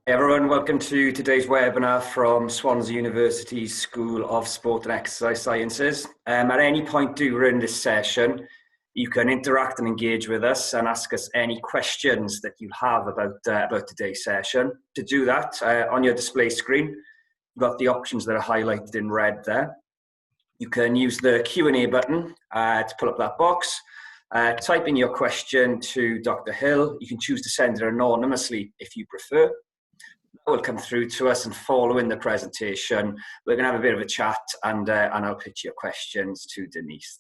Hey everyone, welcome to today's webinar from Swansea University's School of Sport and Exercise Sciences. At any point during this session, you can interact and engage with us and ask us any questions that you have about today's session. To do that, on your display screen, you've got the options that are highlighted in red there. You can use the Q&A button to pull up that box. Type in your question to Dr. Hill. You can choose to send it anonymously if you prefer. Will come through to us, and following the presentation we're going to have a bit of a chat, and I'll pitch your questions to Denise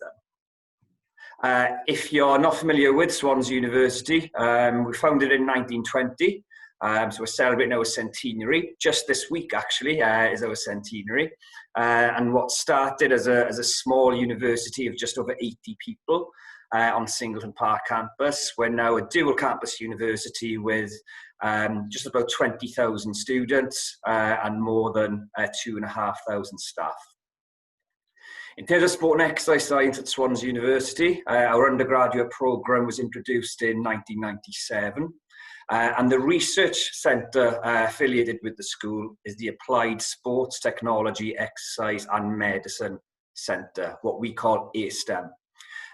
then. If you're not familiar with Swansea University, we founded in 1920, so we're celebrating our centenary. Just this week actually is our centenary, and what started as a small university of just over 80 people on Singleton Park campus, we're now a dual campus university with just about 20,000 students and more than 2,500 staff. In terms of sport and exercise science at Swansea University, our undergraduate programme was introduced in 1997, and the research centre affiliated with the school is the Applied Sports Technology, Exercise and Medicine Centre, what we call ASTEM.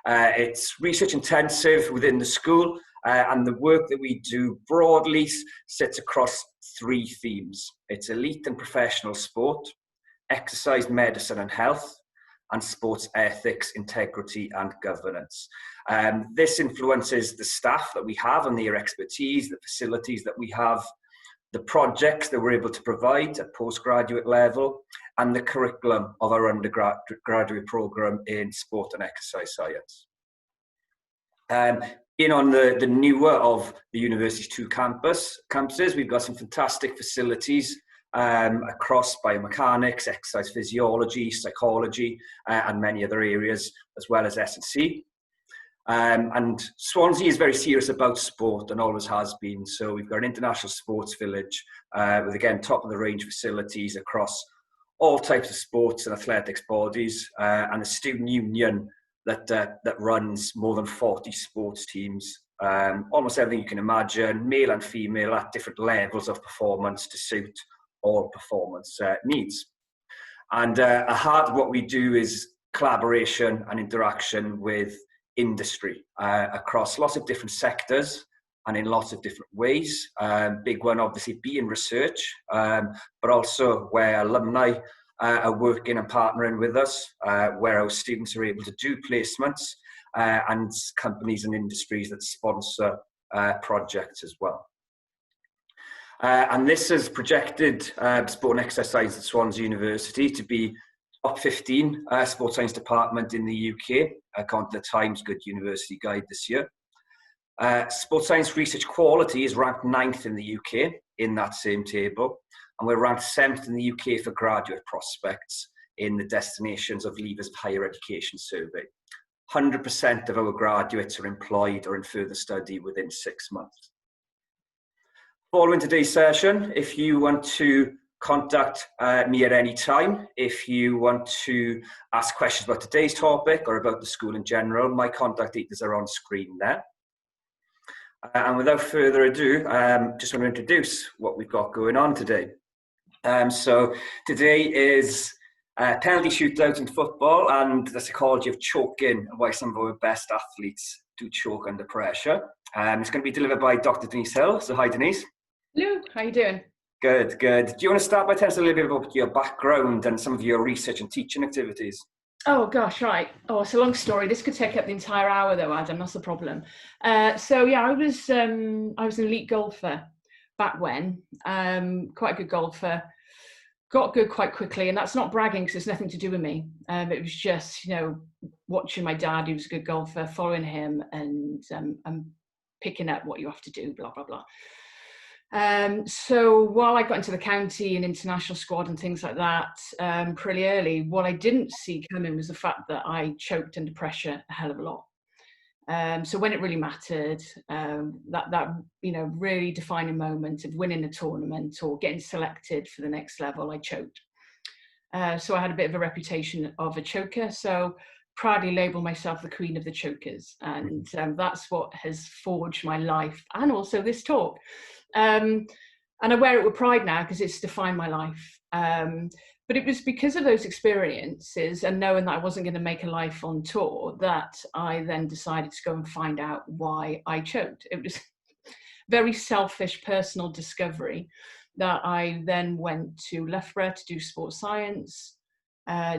It's research intensive within the school, and the work that we do broadly sits across three themes. It's elite and professional sport, exercise, medicine and health, and sports ethics, integrity and governance. This influences the staff that we have and their expertise, the facilities that we have, the projects that we're able to provide at postgraduate level, and the curriculum of our undergraduate programme in sport and exercise science. In on the newer of the university's two campuses, we've got some fantastic facilities across biomechanics, exercise physiology, psychology, and many other areas, as well as S&C. And Swansea is very serious about sport and always has been. So we've got an international sports village with, again, top of the range facilities across all types of sports and athletics bodies, and a student union that runs more than 40 sports teams, almost everything you can imagine, male and female, at different levels of performance to suit all performance needs. And at heart of what we do is collaboration and interaction with industry across lots of different sectors and in lots of different ways. Big one obviously being research, but also where alumni are working and partnering with us, where our students are able to do placements, and companies and industries that sponsor projects as well. And this has projected sport and exercise science at Swansea University to be top 15 sports science department in the UK, according to the Times Good University Guide this year. Sports science research quality is ranked 9th in the UK in that same table, and we're ranked 7th in the UK for graduate prospects in the Destinations of Leavers of Higher Education survey. 100% of our graduates are employed or in further study within 6 months. Following today's session, if you want to contact me at any time, if you want to ask questions about today's topic or about the school in general, my contact details are on screen there. And without further ado, just want to introduce what we've got going on today. So today is penalty shootouts in football and the psychology of choking and why some of our best athletes do choke under pressure. It's going to be delivered by Dr. Denise Hill. So hi, Denise. Hello, how are you doing? Good, good. Do you want to start by telling us a little bit about your background and some of your research and teaching activities? Oh gosh, right. Oh, it's a long story. This could take up the entire hour though, Adam, that's the problem. So yeah, I was an elite golfer back when, quite a good golfer, got good quite quickly, and that's not bragging because it's nothing to do with me. It was just, watching my dad, who was a good golfer, following him and picking up what you have to do, blah, blah, blah. So while I got into the county and international squad and things like that pretty early, what I didn't see coming was the fact that I choked under pressure a hell of a lot. So when it really mattered, that really defining moment of winning a tournament or getting selected for the next level, I choked. So I had a bit of a reputation of a choker. So proudly label myself the queen of the chokers, and that's what has forged my life and also this talk. And I wear it with pride now because it's defined my life. But it was because of those experiences and knowing that I wasn't going to make a life on tour that I then decided to go and find out why I choked. It was very selfish personal discovery that I then went to Loughborough to do sports science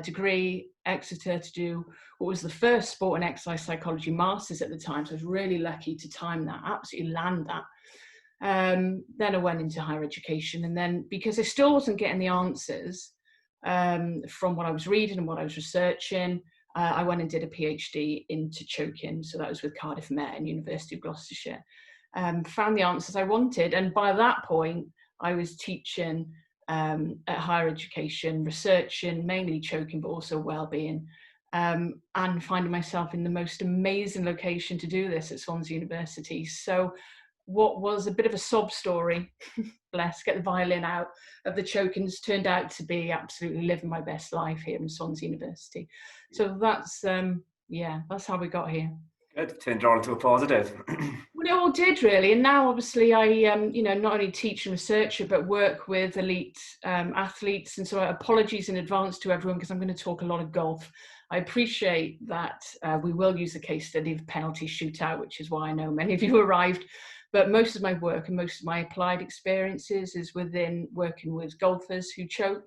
degree, Exeter to do what was the first sport and exercise psychology masters at the time. So I was really lucky to time that, absolutely land that. Then I went into higher education, and then because I still wasn't getting the answers from what I was reading and what I was researching, I went and did a PhD into choking. So that was with Cardiff Met and University of Gloucestershire. Found the answers I wanted, and by that point I was teaching at higher education, researching mainly choking but also well-being, and finding myself in the most amazing location to do this at Swansea University. So what was a bit of a sob story, bless, get the violin out, of the choking's turned out to be absolutely living my best life here in Swansea University. So that's that's how we got here. Good, turned it on into a positive. Well, it all did really, and now obviously I, not only teach and researcher, but work with elite athletes. And so apologies in advance to everyone because I'm going to talk a lot of golf. I appreciate that we will use the case study of penalty shootout, which is why I know many of you arrived. But most of my work and most of my applied experiences is within working with golfers who choke,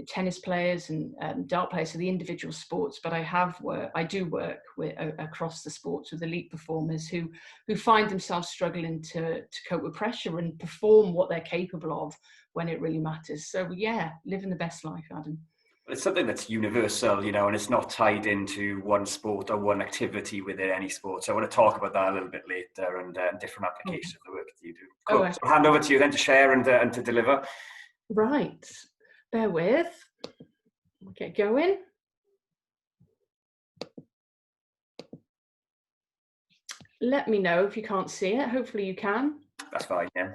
tennis players and dart players, so the individual sports. But I do work with across the sports with elite performers who find themselves struggling to cope with pressure and perform what they're capable of when it really matters. So yeah, living the best life, Adam. It's something that's universal, and it's not tied into one sport or one activity within any sport. So I want to talk about that a little bit later and different applications of the work that you do. Cool. So I'll hand over to you then to share and to deliver. Right. Bear with. We'll get going. Let me know if you can't see it. Hopefully you can. That's fine, yeah.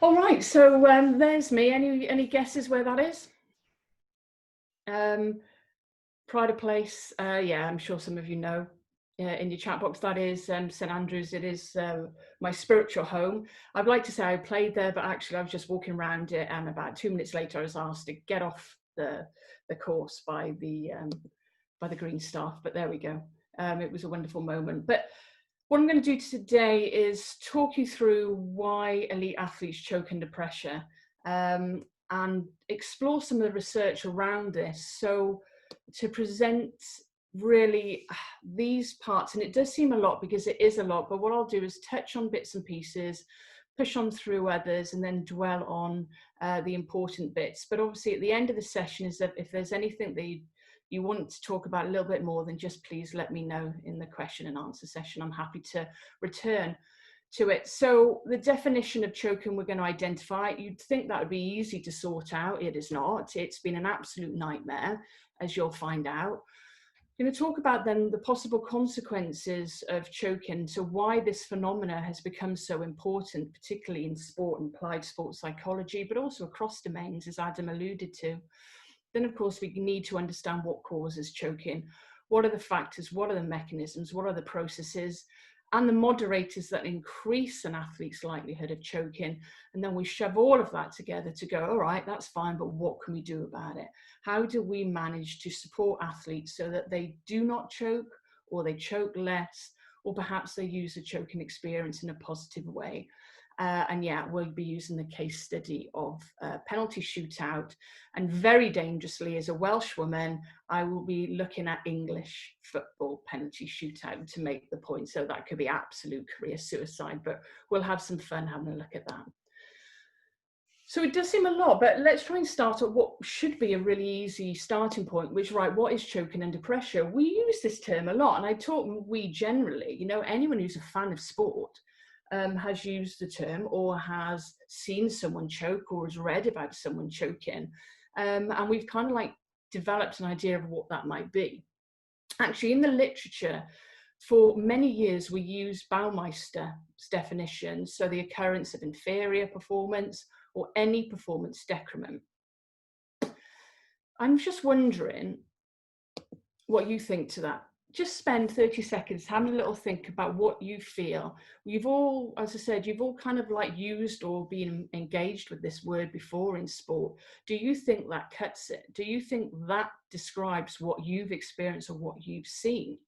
All right, so there's me. Any guesses where that is? Pride of place. Yeah, I'm sure some of you know. In your chat box, that is St Andrews. It is my spiritual home. I'd like to say I played there, but actually I was just walking around it, and about 2 minutes later I was asked to get off the course by the green staff. But there we go. It was a wonderful moment. But what I'm going to do today is talk you through why elite athletes choke under pressure, and explore some of the research around this. So to present really these parts, and it does seem a lot because it is a lot, but what I'll do is touch on bits and pieces, push on through others, and then dwell on the important bits. But obviously at the end of the session is that if there's anything that you want to talk about a little bit more, then just please let me know in the question and answer session. I'm happy to return to it. So the definition of choking we're going to identify, you'd think that would be easy to sort out. It is not. It's been an absolute nightmare, as you'll find out. I'm going to talk about then the possible consequences of choking, so why this phenomena has become so important, particularly in sport and applied sports psychology, but also across domains, as Adam alluded to. Then, of course, we need to understand what causes choking. What are the factors? What are the mechanisms? What are the processes? And the moderators that increase an athlete's likelihood of choking. And then we shove all of that together to go, all right, that's fine, but what can we do about it? How do we manage to support athletes so that they do not choke, or they choke less, or perhaps they use the choking experience in a positive way? And yeah, we'll be using the case study of penalty shootout. And very dangerously, as a Welsh woman, I will be looking at English football penalty shootout to make the point. So that could be absolute career suicide, but we'll have some fun having a look at that. So it does seem a lot, but let's try and start at what should be a really easy starting point, which, right, what is choking under pressure? We use this term a lot, and I talk we generally, anyone who's a fan of sport has used the term or has seen someone choke or has read about someone choking. And we've kind of like developed an idea of what that might be. Actually, in the literature, for many years, we used Baumeister's definition, so the occurrence of inferior performance or any performance decrement. I'm just wondering what you think to just spend 30 seconds having a little think about what you feel. You've all, as I said, you've all kind of like used or been engaged with this word before in sport. Do you think that cuts it? Do you think that describes what you've experienced or what you've seen?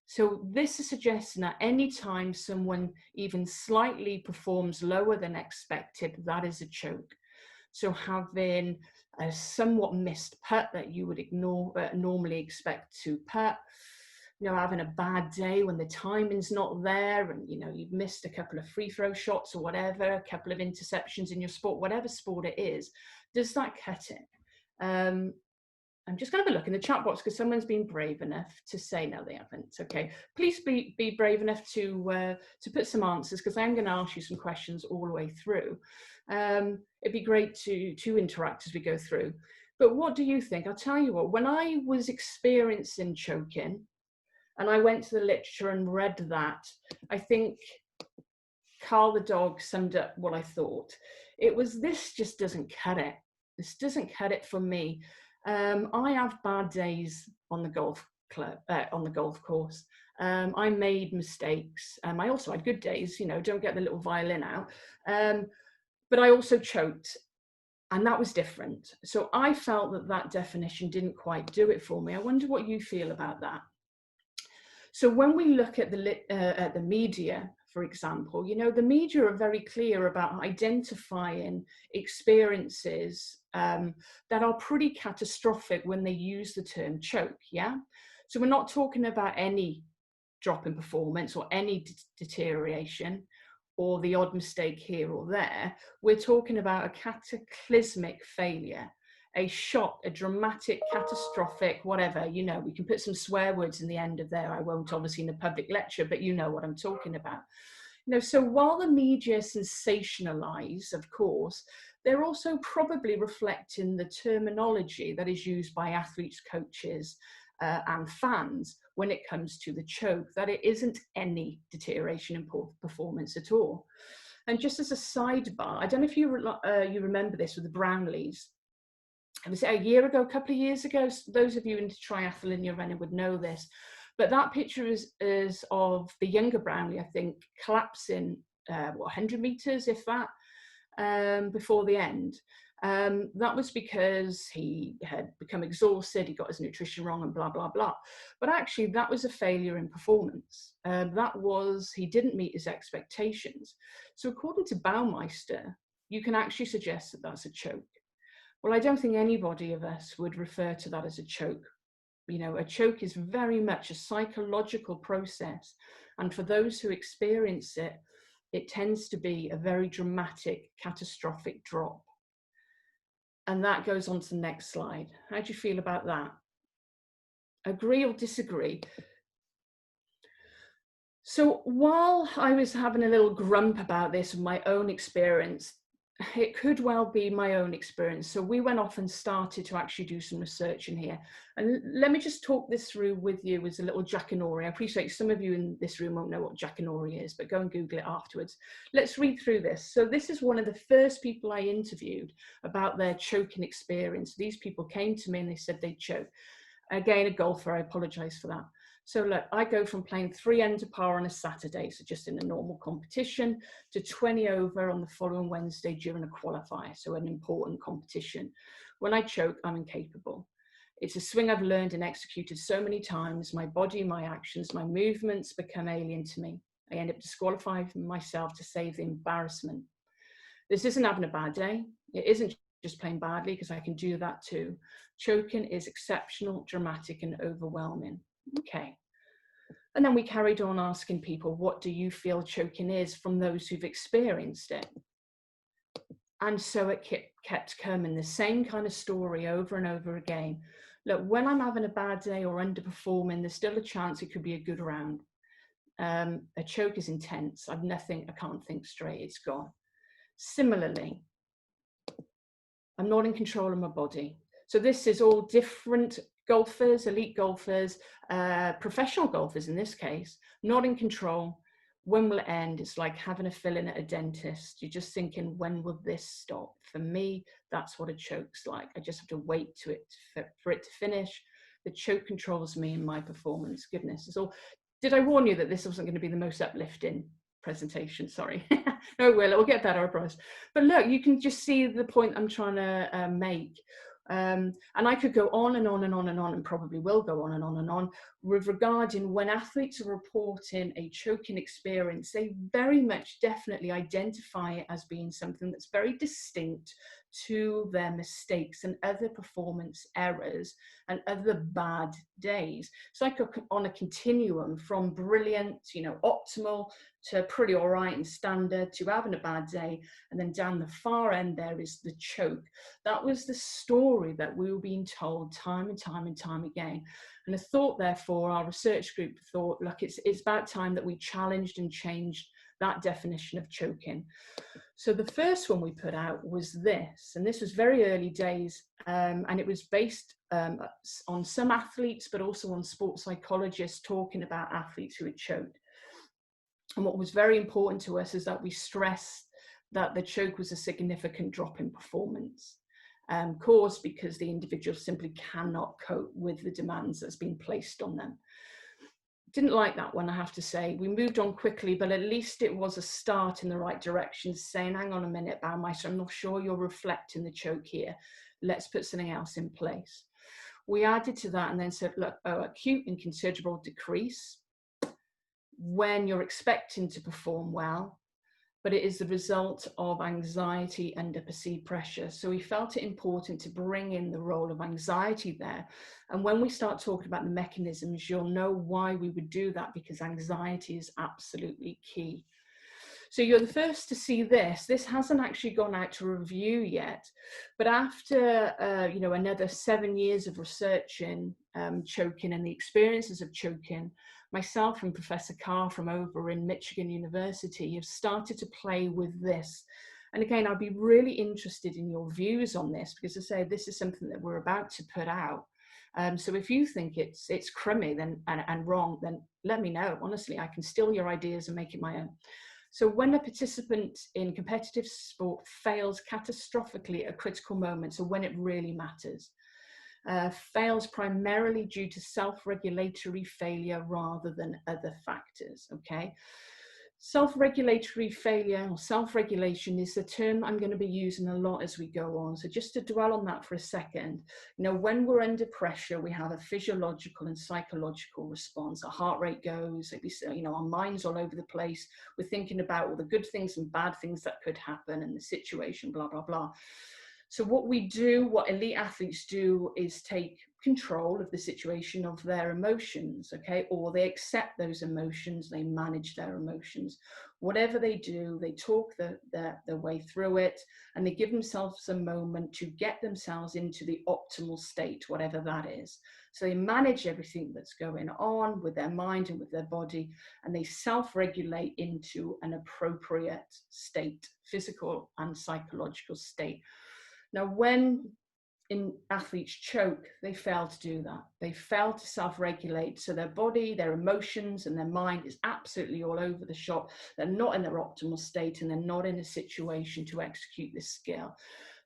So this is suggesting that anytime someone even slightly performs lower than expected, that is a choke. So having a somewhat missed putt that you would normally expect to putt, having a bad day when the timing's not there, and you've missed a couple of free throw shots or whatever, a couple of interceptions in your sport, whatever sport it is, does that cut it? I'm just going to have a look in the chat box because someone's been brave enough to say no, they haven't. Okay, please be brave enough to put some answers, because I'm going to ask you some questions all the way through. It'd be great to interact as we go through. But what do you think? I'll tell you what, when I was experiencing choking and I went to the literature and read that, I think Carl the dog summed up what I thought. It was, this just doesn't cut it. This doesn't cut it for me. I have bad days on the golf course. I made mistakes. I also had good days, don't get the little violin out. But I also choked, and that was different. So I felt that definition didn't quite do it for me. I wonder what you feel about that. So when we look at the media, for example, the media are very clear about identifying experiences that are pretty catastrophic when they use the term choke, yeah? So we're not talking about any drop in performance or any deterioration or the odd mistake here or there. We're talking about a cataclysmic failure, a shock, a dramatic, catastrophic, whatever, we can put some swear words in the end of there. I won't obviously in a public lecture, but you know what I'm talking about. So while the media sensationalize, of course, they're also probably reflecting the terminology that is used by athletes, coaches, and fans when it comes to the choke, that it isn't any deterioration in performance at all. And just as a sidebar, I don't know if you remember this with the Brownlees. It was a year ago, a couple of years ago. So those of you into triathlon, you're running would know this. But that picture is of the younger Brownlee, I think, collapsing, 100 meters, if that, before the end. That was because he had become exhausted, he got his nutrition wrong and blah, blah, blah. But actually, that was a failure in performance. He didn't meet his expectations. So according to Baumeister, you can actually suggest that that's a choke. Well, I don't think anybody of us would refer to that as a choke. A choke is very much a psychological process. And for those who experience it, it tends to be a very dramatic, catastrophic drop. And that goes on to the next slide. How do you feel about that? Agree or disagree? So while I was having a little grump about this, my own experience, it could well be my own experience. So we went off and started to actually do some research in here. And let me just talk this through with you as a little Jackanory. I appreciate some of you in this room won't know what Jackanory is, but go and Google it afterwards. Let's read through this. So this is one of the first people I interviewed about their choking experience. These people came to me and they said they choke. Again, a golfer, I apologize for that. So look, I go from playing 3 under par on a Saturday, so just in a normal competition, to 20 over on the following Wednesday during a qualifier, so an important competition. When I choke, I'm incapable. It's a swing I've learned and executed so many times. My body, my actions, my movements become alien to me. I end up disqualifying myself to save the embarrassment. This isn't having a bad day. It isn't just playing badly, because I can do that too. Choking is exceptional, dramatic, and overwhelming. Okay. And then we carried on asking people, what do you feel choking is, from those who've experienced it? And so it kept coming, the same kind of story over and over again. Look, when I'm having a bad day or underperforming, there's still a chance it could be a good round. A choke is intense. I've nothing, I can't think straight, it's gone. Similarly, I'm not in control of my body. So this is all different golfers, elite golfers, professional golfers in this case, not in control. When will it end? It's like having a fill-in at a dentist. You're just thinking, when will this stop? For me, that's what a choke's like. I just have to wait for it to finish. the choke controls me in my performance. Goodness. So did I warn you that this wasn't going to be the most uplifting presentation? Sorry. No, we'll get better, I promise. But look, you can just see the point I'm trying to make. And I could go on and on and on and on, and probably will go on and on and on, with regarding when athletes are reporting a choking experience, they very much definitely identify it as being something that's very distinct to their mistakes and other performance errors and other bad days. It's like on a continuum from brilliant, optimal, to pretty all right and standard, to having a bad day, and then down the far end there is the choke. That was the story that we were being told time and time and time again. And I thought, therefore, our research group thought, look, it's about time that we challenged and changed that definition of choking. So the first one we put out was this, and this was very early days, and it was based on some athletes, but also on sports psychologists talking about athletes who had choked. And what was very important to us is that we stressed that the choke was a significant drop in performance, caused because the individual simply cannot cope with the demands that's been placed on them. Didn't like that one, I have to say. We moved on quickly, but at least it was a start in the right direction, saying, hang on a minute, Baumeister, I'm not sure you're reflecting the choke here. Let's put something else in place. We added to that and then said, look, acute and considerable decrease when you're expecting to perform well, but it is the result of anxiety under perceived pressure. So we felt it important to bring in the role of anxiety there. And when we start talking about the mechanisms, you'll know why we would do that, because anxiety is absolutely key. So you're the first to see this. This hasn't actually gone out to review yet, but after another 7 years of researching choking and the experiences of choking, myself and Professor Carr from over in Michigan University have started to play with this. And again, I'd be really interested in your views on this, because I say this is something that we're about to put out. So if you think it's crummy and wrong, then let me know. Honestly, I can steal your ideas and make it my own. So when a participant in competitive sport fails catastrophically at a critical moment, so when it really matters, fails primarily due to self-regulatory failure rather than other factors, okay? Self-regulatory failure or self-regulation is the term I'm going to be using a lot as we go on. So just to dwell on that for a second, when we're under pressure, we have a physiological and psychological response. Our heart rate goes, our mind's all over the place. We're thinking about all the good things and bad things that could happen and the situation, blah, blah, blah. So what elite athletes do is take control of the situation of their emotions, okay? Or they accept those emotions, they manage their emotions. Whatever they do, they talk their way through it, and they give themselves a moment to get themselves into the optimal state, whatever that is. So they manage everything that's going on with their mind and with their body, and they self-regulate into an appropriate state, physical and psychological state. Now, when athletes choke, they fail to do that. They fail to self-regulate. So their body, their emotions, and their mind is absolutely all over the shop. They're not in their optimal state, and they're not in a situation to execute this skill.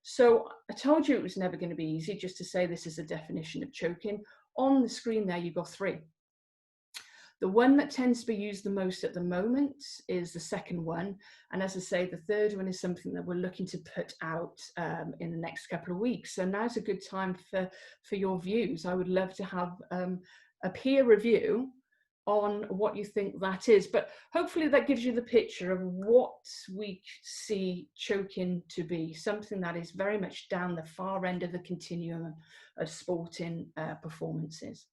So I told you it was never going to be easy just to say this is a definition of choking. On the screen there, you've got 3. The one that tends to be used the most at the moment is the second one. And as I say, the third one is something that we're looking to put out in the next couple of weeks. So now's a good time for your views. I would love to have a peer review on what you think that is. But hopefully that gives you the picture of what we see choking to be, something that is very much down the far end of the continuum of sporting performances.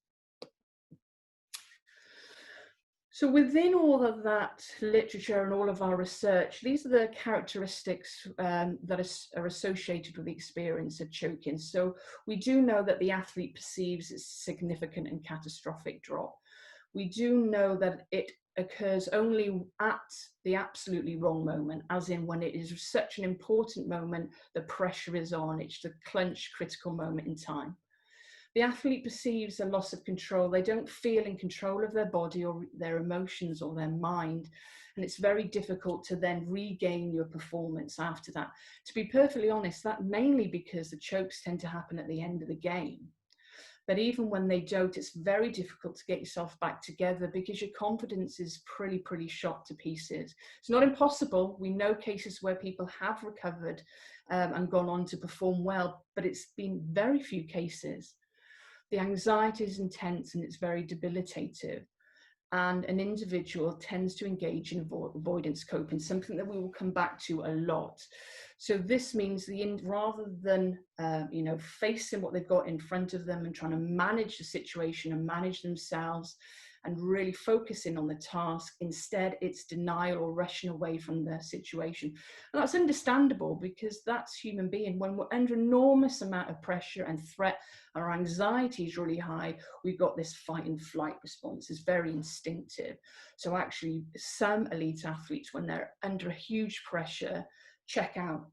So within all of that literature and all of our research, these are the characteristics that are associated with the experience of choking. So we do know that the athlete perceives a significant and catastrophic drop. We do know that it occurs only at the absolutely wrong moment, as in when it is such an important moment, the pressure is on, it's the clench critical moment in time. The athlete perceives a loss of control. They don't feel in control of their body or their emotions or their mind. And it's very difficult to then regain your performance after that. To be perfectly honest, that mainly because the chokes tend to happen at the end of the game. But even when they don't, it's very difficult to get yourself back together because your confidence is pretty shot to pieces. It's not impossible. We know cases where people have recovered and gone on to perform well, but it's been very few cases. The anxiety is intense and it's very debilitative. And an individual tends to engage in avoidance coping, something that we will come back to a lot. So this means rather than facing what they've got in front of them and trying to manage the situation and manage themselves and really focusing on the task, instead it's denial or rushing away from the situation. And that's understandable because that's human being. When we're under enormous amount of pressure and threat, our anxiety is really high, we've got this fight and flight response. It's very instinctive. So actually some elite athletes, when they're under a huge pressure, check out.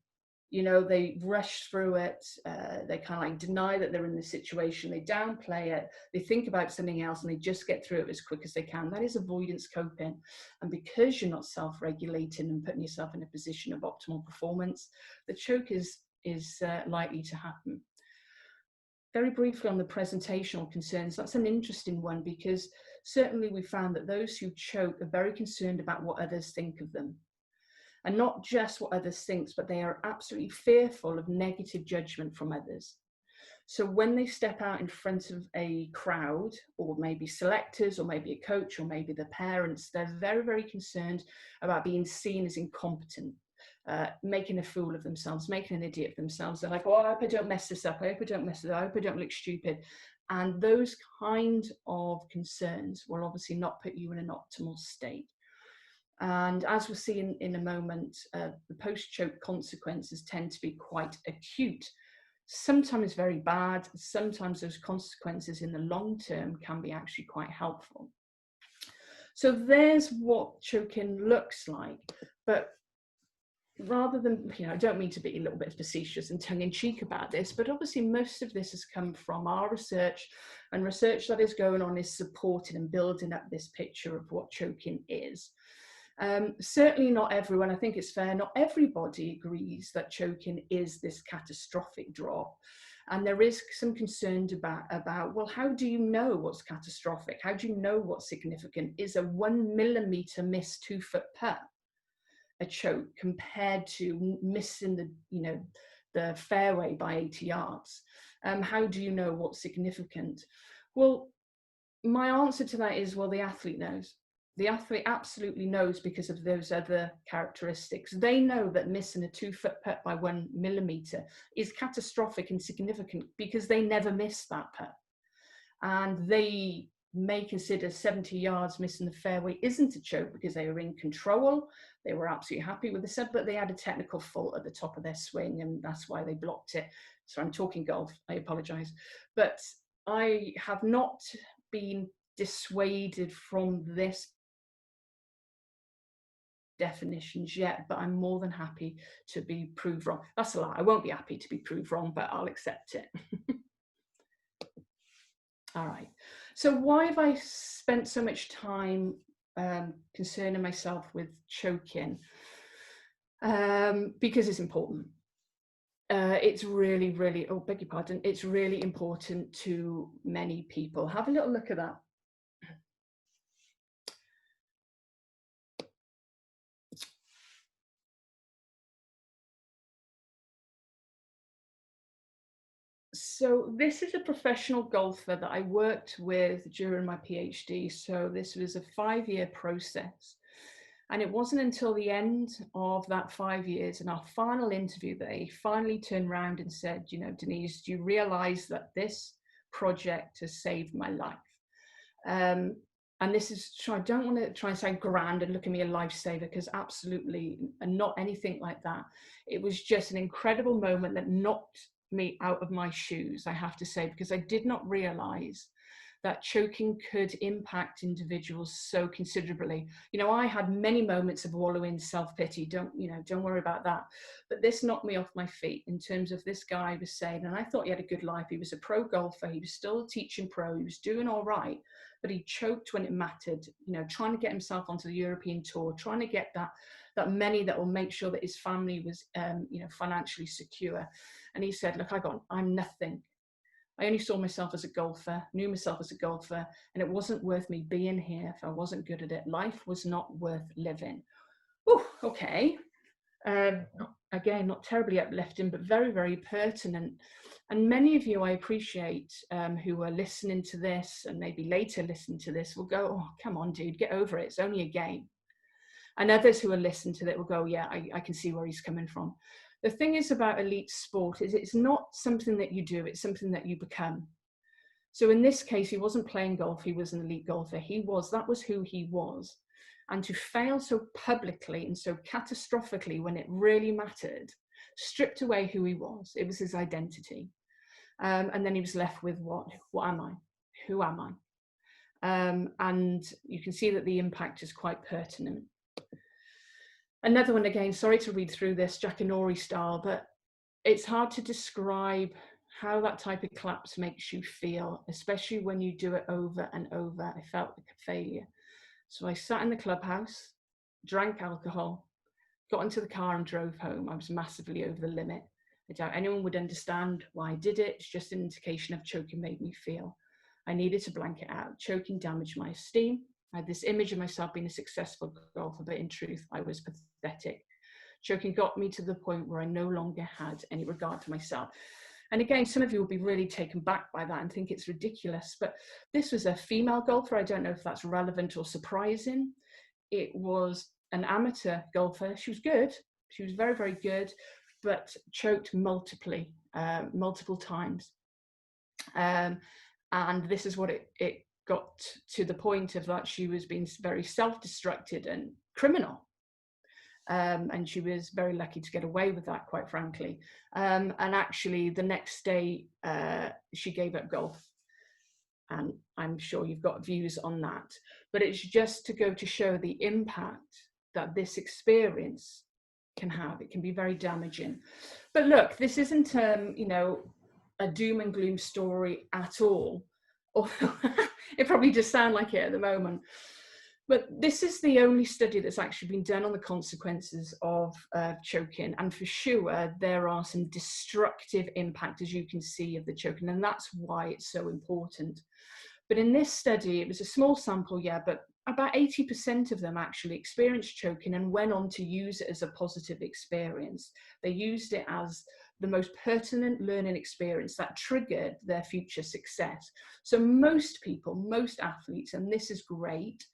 They rush through it. They kind of like deny that they're in the situation. They downplay it. They think about something else and they just get through it as quick as they can. That is avoidance coping. And because you're not self-regulating and putting yourself in a position of optimal performance, the choke is likely to happen. Very briefly on the presentational concerns, that's an interesting one because certainly we found that those who choke are very concerned about what others think of them. And not just what others think, but they are absolutely fearful of negative judgment from others. So when they step out in front of a crowd, or maybe selectors, or maybe a coach, or maybe the parents, they're very concerned about being seen as incompetent, making a fool of themselves, making an idiot of themselves. They're like, oh, I hope I don't mess this up. I hope I don't mess it up. I hope I don't look stupid. And those kind of concerns will obviously not put you in an optimal state. And as we'll see in a moment, the post-choke consequences tend to be quite acute, sometimes very bad. Sometimes those consequences in the long term can be actually quite helpful. So there's what choking looks like. But rather than, I don't mean to be a little bit facetious and tongue-in-cheek about this, but obviously most of this has come from our research, and research that is going on is supporting and building up this picture of what choking is. Certainly not everyone, I think it's fair, not everybody agrees that choking is this catastrophic drop. And there is some concern about, well, how do you know what's catastrophic? How do you know what's significant? Is a 1 millimeter missed 2-foot putt a choke compared to missing the fairway by 80 yards? How do you know what's significant? Well, my answer to that is, well, the athlete knows. The athlete absolutely knows because of those other characteristics. They know that missing a 2-foot putt by 1 millimeter is catastrophic and significant because they never miss that putt. And they may consider 70 yards missing the fairway isn't a choke because they were in control. They were absolutely happy with the set, but they had a technical fault at the top of their swing and that's why they blocked it. So I'm talking golf, I apologize. But I have not been dissuaded from this definitions yet, but I'm more than happy to be proved wrong. That's a lie. I won't be happy to be proved wrong, but I'll accept it. All right. So why have I spent so much time concerning myself with choking? Because it's important. It's really, oh, beg your pardon, it's really important to many people. Have a little look at that. So this is a professional golfer that I worked with during my PhD. So this was a 5-year process. And it wasn't until the end of that 5 years, in our final interview, that he finally turned around and said, Denise, do you realize that this project has saved my life? And this is, I don't want to try and sound grand and look at me a lifesaver, because absolutely, and not anything like that. It was just an incredible moment that knocked me out of my shoes, I have to say, because I did not realize that choking could impact individuals so considerably. I had many moments of wallowing self-pity, don't worry about that. But this knocked me off my feet in terms of this guy was saying, and I thought he had a good life. He was a pro golfer. He was still a teaching pro. He was doing all right, but he choked when it mattered, trying to get himself onto the European tour, trying to get that money that will make sure that his family was, financially secure. And he said, look, I'm nothing. I only saw myself as a golfer, knew myself as a golfer, and it wasn't worth me being here if I wasn't good at it. Life was not worth living. Oh, okay. Again, not terribly uplifting, but very, very pertinent. And many of you I appreciate who are listening to this and maybe later listen to this will go, oh, come on, dude, get over it. It's only a game. And others who are listening to it will go, yeah, I can see where he's coming from. The thing is about elite sport is it's not something that you do, it's something that you become. So in this case, he wasn't playing golf, he was an elite golfer. That was who he was. And to fail so publicly and so catastrophically when it really mattered, stripped away who he was. It was his identity. And then he was left with what? What am I? Who am I? And you can see that the impact is quite pertinent. Another one, again, sorry to read through this Jackanory style, but it's hard to describe how that type of collapse makes you feel, especially when you do it over and over. I felt like a failure. So I sat in the clubhouse, drank alcohol, got into the car and drove home. I was massively over the limit. I doubt anyone would understand why I did it. It's just an indication of choking made me feel. I needed to blank it out. Choking damaged my esteem. I had this image of myself being a successful golfer, but in truth, I was pathetic. Choking got me to the point where I no longer had any regard for myself. And again, some of you will be really taken back by that and think it's ridiculous, but this was a female golfer. I don't know if that's relevant or surprising. It was an amateur golfer. She was good. She was very, very good, but choked multiple times. And this is what it got to the point of that she was being very self-destructed and criminal. And she was very lucky to get away with that, quite frankly. And actually, the next day, she gave up golf. And I'm sure you've got views on that. But it's just to go to show the impact that this experience can have. It can be very damaging. But look, this isn't, a doom and gloom story at all. It probably does sound like it at the moment. But this is the only study that's actually been done on the consequences of choking. And for sure, there are some destructive impact, as you can see, of the choking. And that's why it's so important. But in this study, it was a small sample, yeah, but about 80% of them actually experienced choking and went on to use it as a positive experience. They used it as the most pertinent learning experience that triggered their future success. So most people, most athletes, and this is great,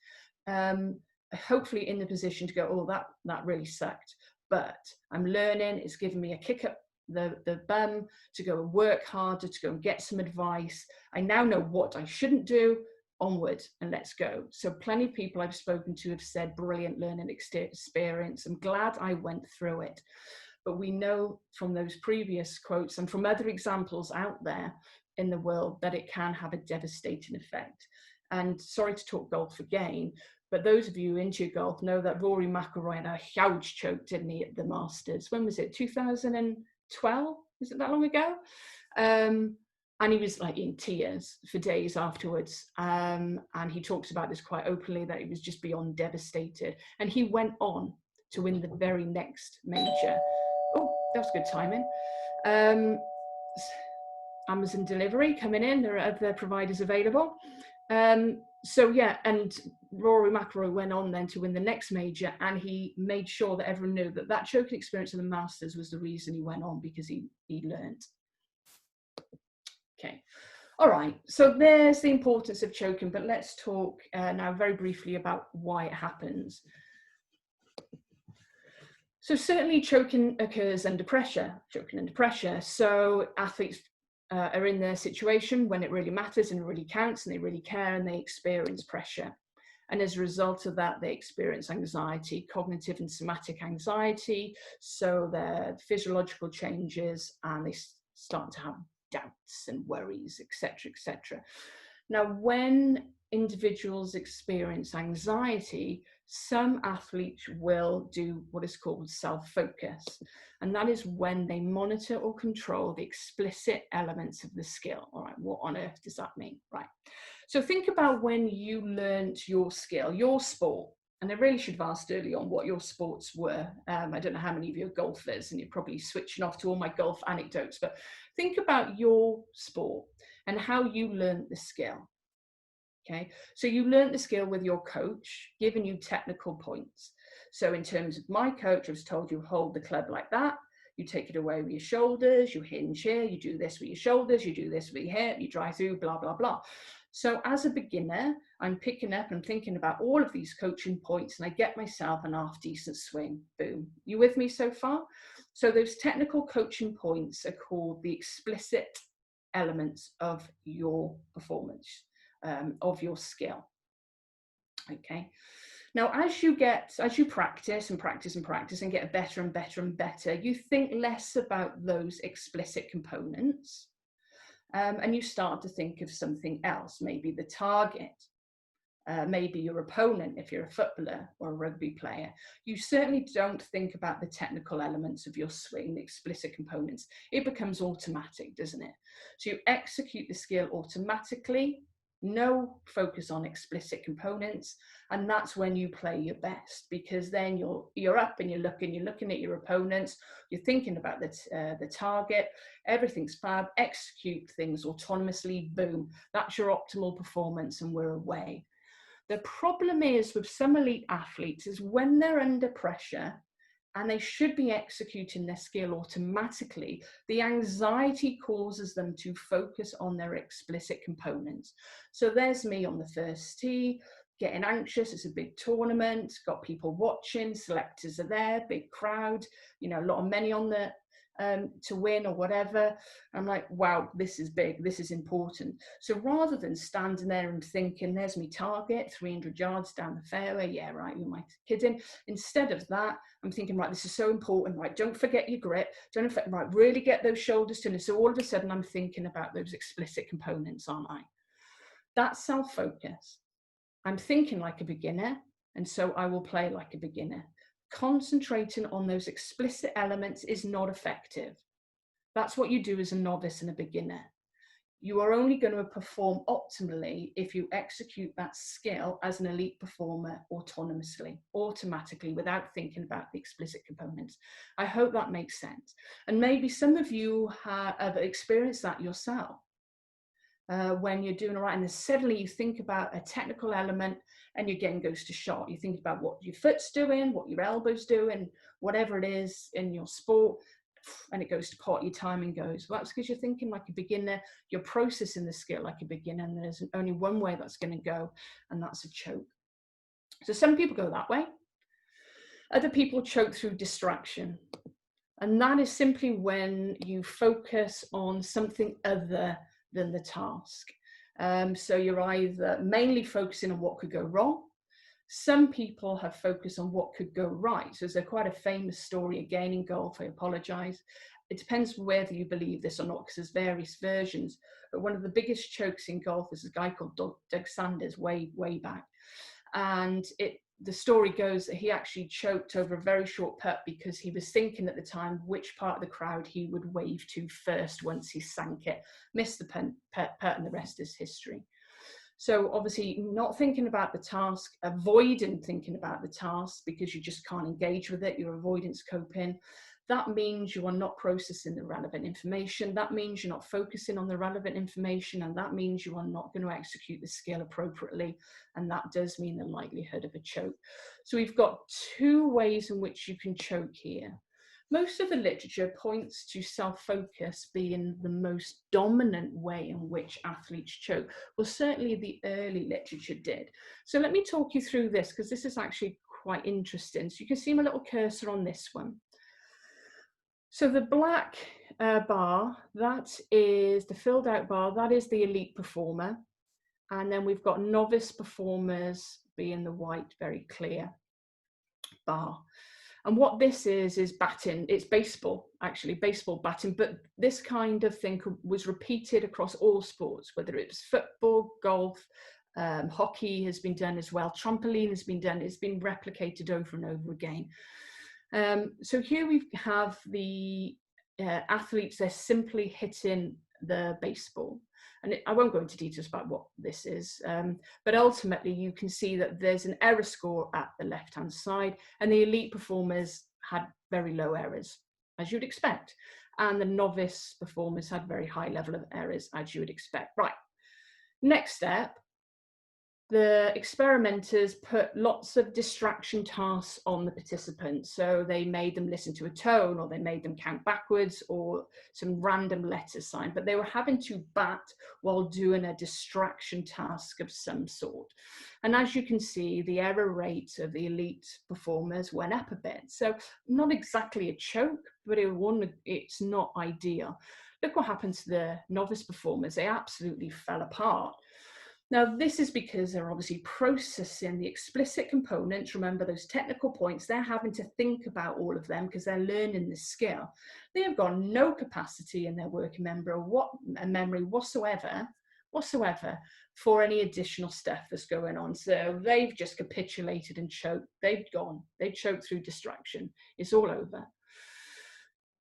hopefully in the position to go, oh, that really sucked, but I'm learning, it's giving me a kick up the bum to go and work harder, to go and get some advice. I now know what I shouldn't do, onward and let's go. So plenty of people I've spoken to have said brilliant learning experience. I'm glad I went through it. But we know from those previous quotes and from other examples out there in the world that it can have a devastating effect. And sorry to talk golf again, but those of you into golf know that Rory McIlroy had a huge choke, didn't he, at the Masters? When was it? 2012? Is it that long ago? And he was like in tears for days afterwards. And he talks about this quite openly, that he was just beyond devastated. And he went on to win the very next major. Oh, that was good timing. Amazon delivery coming in, there are other providers available. So yeah, and Rory McIlroy went on then to win the next major, and he made sure that everyone knew that that choking experience of the Masters was the reason he went on, because he learned. Okay, all right, so there's the importance of choking, but let's talk now very briefly about why it happens. So certainly choking occurs under pressure, So athletes are in their situation when it really matters and it really counts and they really care, and they experience pressure. And as a result of that, they experience anxiety, cognitive and somatic anxiety. So their physiological changes, and they start to have doubts and worries, etc., etc. Now, when individuals experience anxiety, some athletes will do what is called self-focus. And that is when they monitor or control the explicit elements of the skill. All right, what on earth does that mean? Right. So think about when you learned your skill, your sport. And I really should have asked early on what your sports were. I don't know how many of you are golfers, and you're probably switching off to all my golf anecdotes, but think about your sport. and how you learned the skill. Okay, so you learned the skill with your coach, giving you technical points. So in terms of my coach, I was told you hold the club like that, you take it away with your shoulders, you hinge here, you do this with your shoulders, you do this with your hip, you drive through, blah, blah, blah. So as a beginner, I'm picking up and thinking about all of these coaching points, and I get myself an half decent swing. Boom. You with me so far? So those technical coaching points are called the explicit elements of your performance. Of your skill. Okay. Now, as you practice and practice and practice and get better and better and better, you think less about those explicit components, and you start to think of something else, maybe the target, maybe your opponent if you're a footballer or a rugby player. You certainly don't think about the technical elements of your swing, the explicit components. It becomes automatic, doesn't it? So you execute the skill automatically, no focus on explicit components, and that's when you play your best, because then you're up and you're looking at your opponents, you're thinking about the target, everything's fab, execute things autonomously, boom, that's your optimal performance, and we're away. The problem is with some elite athletes is when they're under pressure and they should be executing their skill automatically, the anxiety causes them to focus on their explicit components. So there's me on the first tee, getting anxious, it's a big tournament, got people watching, selectors are there, big crowd, you know, a lot of money on the to win or whatever. I'm like, wow, this is big, this is important. So rather than standing there and thinking, there's my target, 300 yards down the fairway, yeah, right, who am I kidding? Instead of that, I'm thinking, right, this is so important, right, don't forget your grip, right, really get those shoulders to. So all of a sudden I'm thinking about those explicit components, aren't I? That's self-focus. I'm thinking like a beginner, and so I will play like a beginner. Concentrating on those explicit elements is not effective. That's what you do as a novice and a beginner. You are only going to perform optimally if you execute that skill as an elite performer autonomously, automatically, without thinking about the explicit components. I hope that makes sense. And maybe some of you have experienced that yourself. When you're doing all right, and then suddenly you think about a technical element and your game goes to shot. You think about what your foot's doing, what your elbow's doing, whatever it is in your sport, and it goes to pot, your timing goes. Well, that's because you're thinking like a beginner, you're processing the skill like a beginner, and there's only one way that's going to go, and that's a choke. So some people go that way. Other people choke through distraction. And that is simply when you focus on something other than the task. So you're either mainly focusing on what could go wrong. Some people have focused on what could go right. So there's quite a famous story again in golf, I apologize. It depends whether you believe this or not, because there's various versions. But one of the biggest chokes in golf is a guy called Doug Sanders way back. And the story goes that he actually choked over a very short putt because he was thinking at the time which part of the crowd he would wave to first once he sank it. Missed the putt, and the rest is history. So obviously not thinking about the task, avoiding thinking about the task because you just can't engage with it, your avoidance coping. That means you are not processing the relevant information. That means you're not focusing on the relevant information, and that means you are not going to execute the skill appropriately. And that does mean the likelihood of a choke. So we've got two ways in which you can choke here. Most of the literature points to self-focus being the most dominant way in which athletes choke. Well, certainly the early literature did. So let me talk you through this, because this is actually quite interesting. So you can see my little cursor on this one. So the black bar, that is the filled out bar, that is the elite performer. And then we've got novice performers being the white, very clear bar. And what this is batting. It's baseball, actually, baseball batting. But this kind of thing was repeated across all sports, whether it was football, golf, hockey has been done as well. Trampoline has been done. It's been replicated over and over again. So here we have the athletes, they're simply hitting the baseball. And I won't go into details about what this is, but ultimately you can see that there's an error score at the left-hand side, and the elite performers had very low errors. as you'd expect. And the novice performers had very high level of errors, as you would expect. Right, next step. The experimenters put lots of distraction tasks on the participants. So they made them listen to a tone, or they made them count backwards, or some random letter sign, but they were having to bat while doing a distraction task of some sort. And as you can see, the error rate of the elite performers went up a bit. So not exactly a choke, but it's not ideal. Look what happened to the novice performers. They absolutely fell apart. Now, this is because they're obviously processing the explicit components. Remember those technical points, they're having to think about all of them because they're learning this skill. They have got no capacity in their working memory whatsoever for any additional stuff that's going on. So they've just capitulated and choked. They've choked through distraction. It's all over.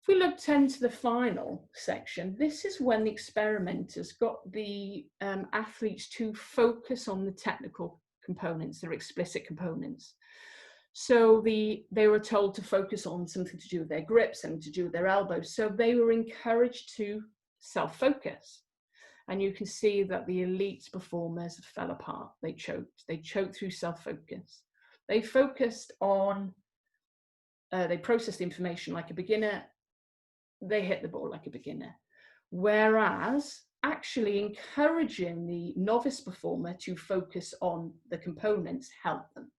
If we look then to the final section, this is when the experimenters got the athletes to focus on the technical components, their explicit components. So they were told to focus on something to do with their grips, something to do with their elbows. So they were encouraged to self-focus. And you can see that the elite performers fell apart. They choked through self-focus. They focused on, they processed the information like a beginner. They hit the ball like a beginner. Whereas actually encouraging the novice performer to focus on the components helped them,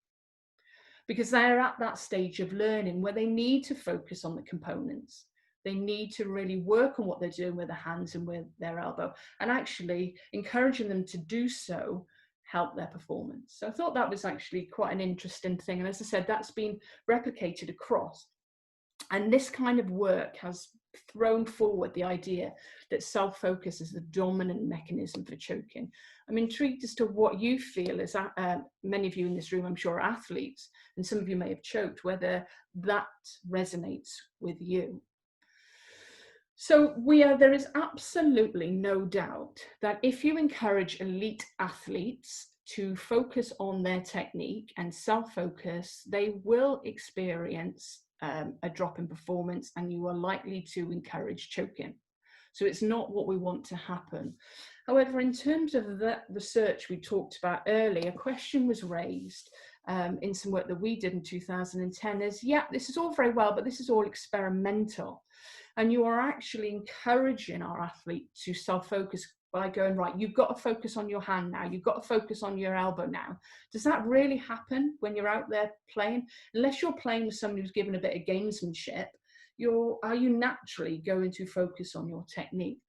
because they're at that stage of learning where they need to focus on the components. They need to really work on what they're doing with their hands and with their elbow, and actually encouraging them to do so help their performance. So I thought that was actually quite an interesting thing. And as I said, that's been replicated across. And this kind of work has thrown forward the idea that self-focus is the dominant mechanism for choking. I'm intrigued as to what you feel, as many of you in this room, I'm sure, are athletes, and some of you may have choked, whether that resonates with you. So there is absolutely no doubt that if you encourage elite athletes to focus on their technique and self-focus, they will experience a drop in performance, and you are likely to encourage choking. So it's not what we want to happen. However, in terms of the research we talked about earlier, a question was raised in some work that we did in 2010 is, yeah, this is all very well, but this is all experimental. And you are actually encouraging our athlete to self-focus by going, right, you've got to focus on your hand now, you've got to focus on your elbow now. Does that really happen when you're out there playing? Unless you're playing with somebody who's given a bit of gamesmanship, are you naturally going to focus on your technique?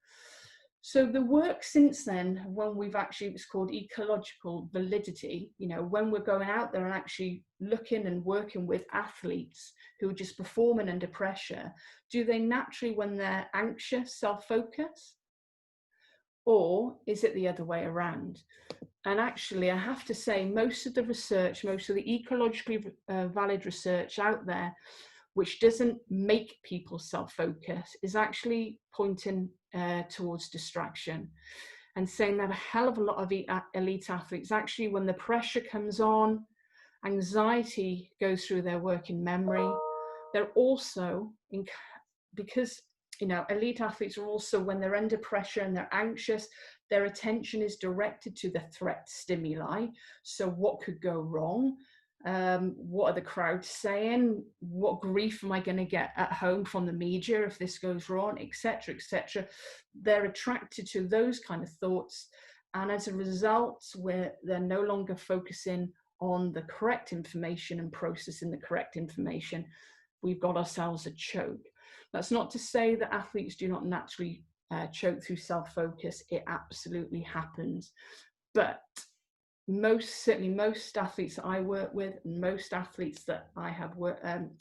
So the work since then, when we've actually, it's called ecological validity, when we're going out there and actually looking and working with athletes who are just performing under pressure, do they naturally, when they're anxious, self-focus? Or is it the other way around? And actually, I have to say, most of the research, most of the ecologically valid research out there, which doesn't make people self-focus, is actually pointing towards distraction and saying that a hell of a lot of elite athletes, actually, when the pressure comes on, anxiety goes through their working memory. They're also, because elite athletes are also, when they're under pressure and they're anxious, their attention is directed to the threat stimuli. So what could go wrong? What are the crowd saying? What grief am I going to get at home from the media if this goes wrong, etc., etc. They're attracted to those kind of thoughts, and as a result, they're no longer focusing on the correct information and processing the correct information. We've got ourselves a choke. That's not to say that athletes do not naturally choke through self-focus. It absolutely happens, but most athletes that I work with, most athletes that I have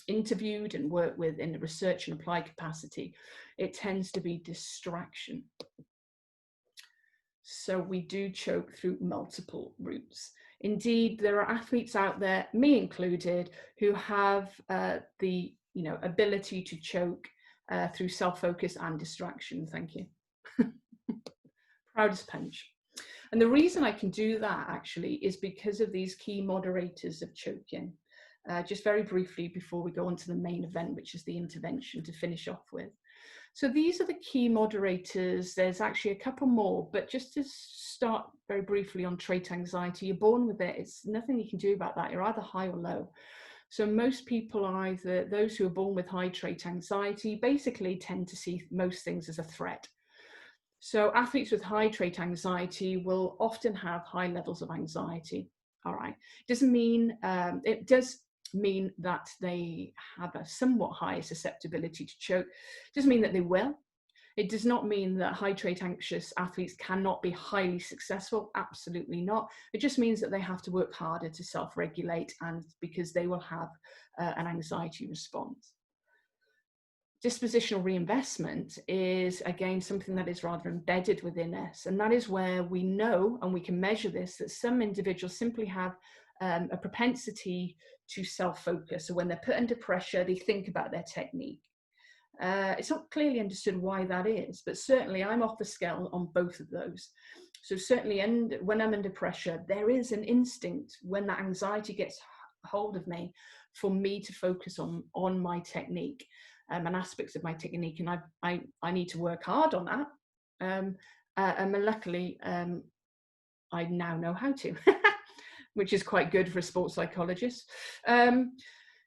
interviewed and worked with in the research and applied capacity, it tends to be distraction. So we do choke through multiple routes. Indeed, there are athletes out there, me included, who have the ability to choke through self-focus and distraction. Thank you. Proud as punch. And the reason I can do that actually is because of these key moderators of choking. just very briefly before we go on to the main event, which is the intervention to finish off with. So these are the key moderators. There's actually a couple more, but just to start very briefly on trait anxiety, you're born with it. It's nothing you can do about that. You're either high or low. So most people are either, those who are born with high trait anxiety basically tend to see most things as a threat. So athletes with high trait anxiety will often have high levels of anxiety. All right. It does mean that they have a somewhat higher susceptibility to choke. It doesn't mean that they will. It does not mean that high trait anxious athletes cannot be highly successful. Absolutely not. It just means that they have to work harder to self-regulate, and because they will have an anxiety response. Dispositional reinvestment is, again, something that is rather embedded within us. And that is where we know, and we can measure this, that some individuals simply have a propensity to self-focus. So when they're put under pressure, they think about their technique. It's not clearly understood why that is, but certainly I'm off the scale on both of those. So certainly when I'm under pressure, there is an instinct when that anxiety gets hold of me for me to focus on my technique and aspects of my technique, and I need to work hard on that. And luckily, I now know how to, which is quite good for a sports psychologist.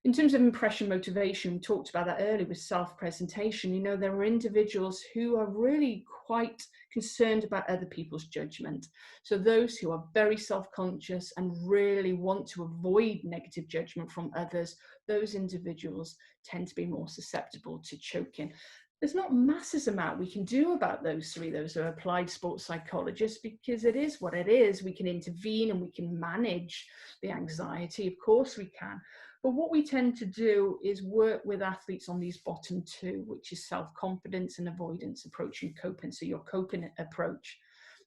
In terms of impression motivation, we talked about that earlier with self-presentation. You know, there are individuals who are really quite concerned about other people's judgment. So those who are very self-conscious and really want to avoid negative judgment from others, those individuals tend to be more susceptible to choking. There's not masses amount we can do about those three. Those are applied sports psychologists, because it is what it is. We can intervene and we can manage the anxiety. Of course we can. But what we tend to do is work with athletes on these bottom two, which is self-confidence and avoidance approach and coping. So your coping approach.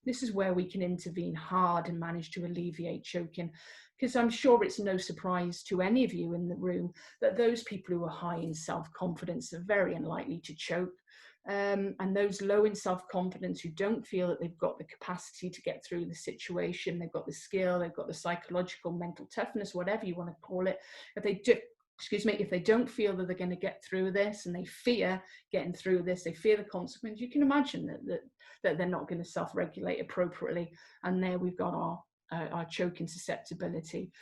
This is where we can intervene hard and manage to alleviate choking, because I'm sure it's no surprise to any of you in the room that those people who are high in self-confidence are very unlikely to choke. And those low in self-confidence who don't feel that they've got the capacity to get through the situation, they've got the skill, they've got the psychological, mental toughness, whatever you want to call it, if they don't feel that they're going to get through this, and they fear getting through this, they fear the consequence, you can imagine that they're not going to self-regulate appropriately. And there we've got our choking susceptibility.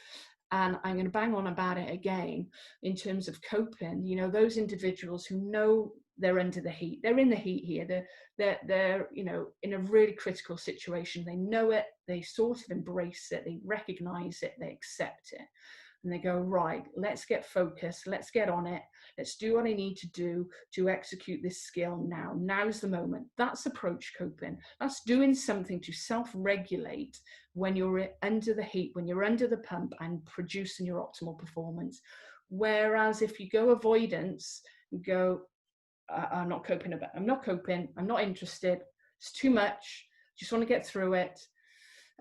And I'm going to bang on about it again in terms of coping. You know, those individuals who know they're under the heat, they're in the heat here, they're you know, in a really critical situation, they know it, they sort of embrace it, they recognize it, they accept it, and they go, right, let's get focused, let's get on it, let's do what I need to do to execute this skill now. Now's the moment. That's approach coping. That's doing something to self-regulate when you're under the heat, when you're under the pump, and producing your optimal performance. Whereas if you go avoidance, you go, I'm not coping, I'm not interested, it's too much, just want to get through it.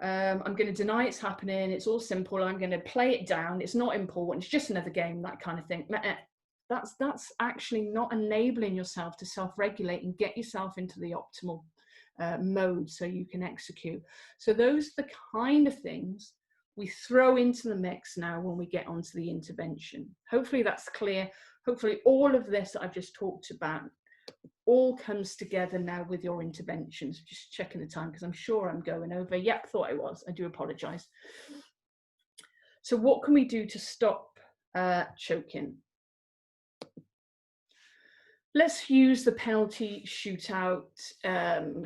I'm going to deny it's happening, it's all simple, I'm going to play it down, it's not important, it's just another game, that kind of thing. That's actually not enabling yourself to self-regulate and get yourself into the optimal mode so you can execute. So those are the kind of things we throw into the mix now when we get onto the intervention. Hopefully that's clear. Hopefully all of this that I've just talked about all comes together now with your interventions. Just checking the time because I'm sure I'm going over. Yep, thought I was. I do apologize. So what can we do to stop choking? Let's use the penalty shootout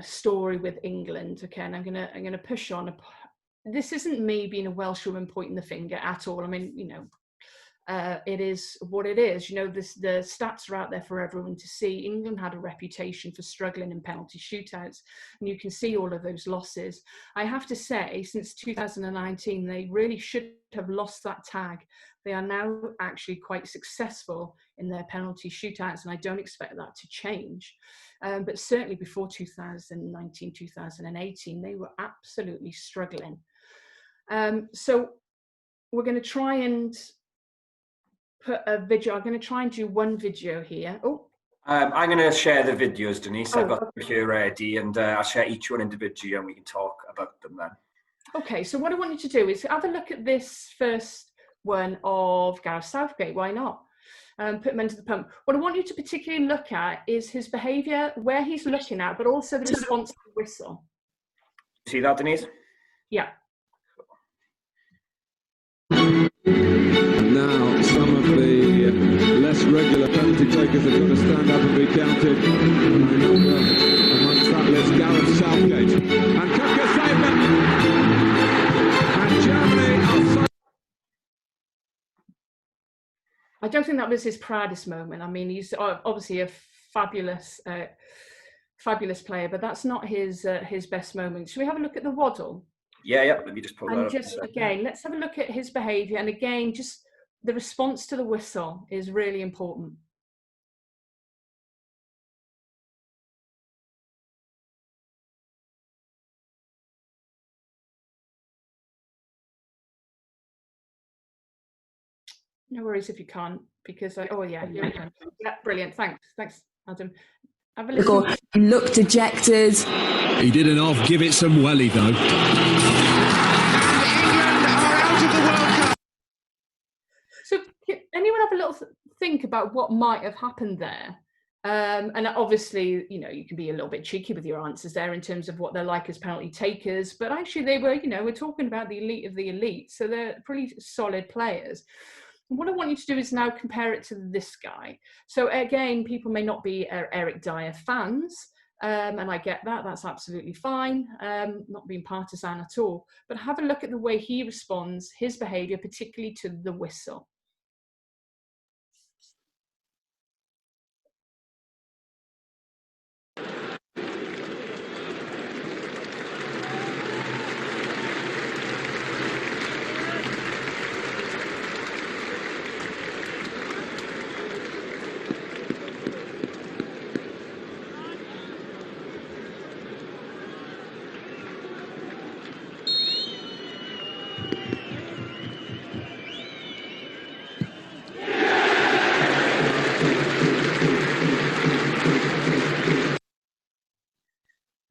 story with England. Okay, and I'm gonna push on. This isn't me being a Welshwoman pointing the finger at all. I mean, you know, it is what it is. You know, the stats are out there for everyone to see. England had a reputation for struggling in penalty shootouts, and you can see all of those losses. I have to say, since 2019, they really should have lost that tag. They are now actually quite successful in their penalty shootouts, and I don't expect that to change. But certainly before 2019, 2018, they were absolutely struggling. So we're going to try and put a video. I'm going to try and do one video here. Oh, I'm going to share the videos, Denise. I've got them here ready, and I'll share each one individually, and we can talk about them then. Okay, so what I want you to do is have a look at this first one of Gareth Southgate. Why not? Put men to the pump. What I want you to particularly look at is his behaviour, where he's looking at, but also the response to the whistle. See that, Denise? Yeah. Now some of the less regular penalty takers have got to stand up and be counted. And amongst that list, Gareth Southgate. And Kaka saved them. And Germany are... I don't think that was his proudest moment. I mean, he's obviously a fabulous player, but that's not his best moment. Should we have a look at the waddle? Yeah. Let me just pull that up. Just again, let's have a look at his behaviour. And again, just the response to the whistle is really important. No worries if you can't, because oh yeah, here we go. Yeah, brilliant. Thanks, Adam. Have a listen. He looked dejected. He didn't half give it some welly though. And England are out of the World Cup. So, anyone have a little think about what might have happened there? And obviously, you know, you can be a little bit cheeky with your answers there in terms of what they're like as penalty takers, but actually they were, you know, we're talking about the elite of the elite, so they're pretty solid players. What I want you to do is now compare it to this guy. So again, people may not be Eric Dyer fans, and I get that, that's absolutely fine, not being partisan at all, but have a look at the way he responds, his behaviour, particularly to the whistle.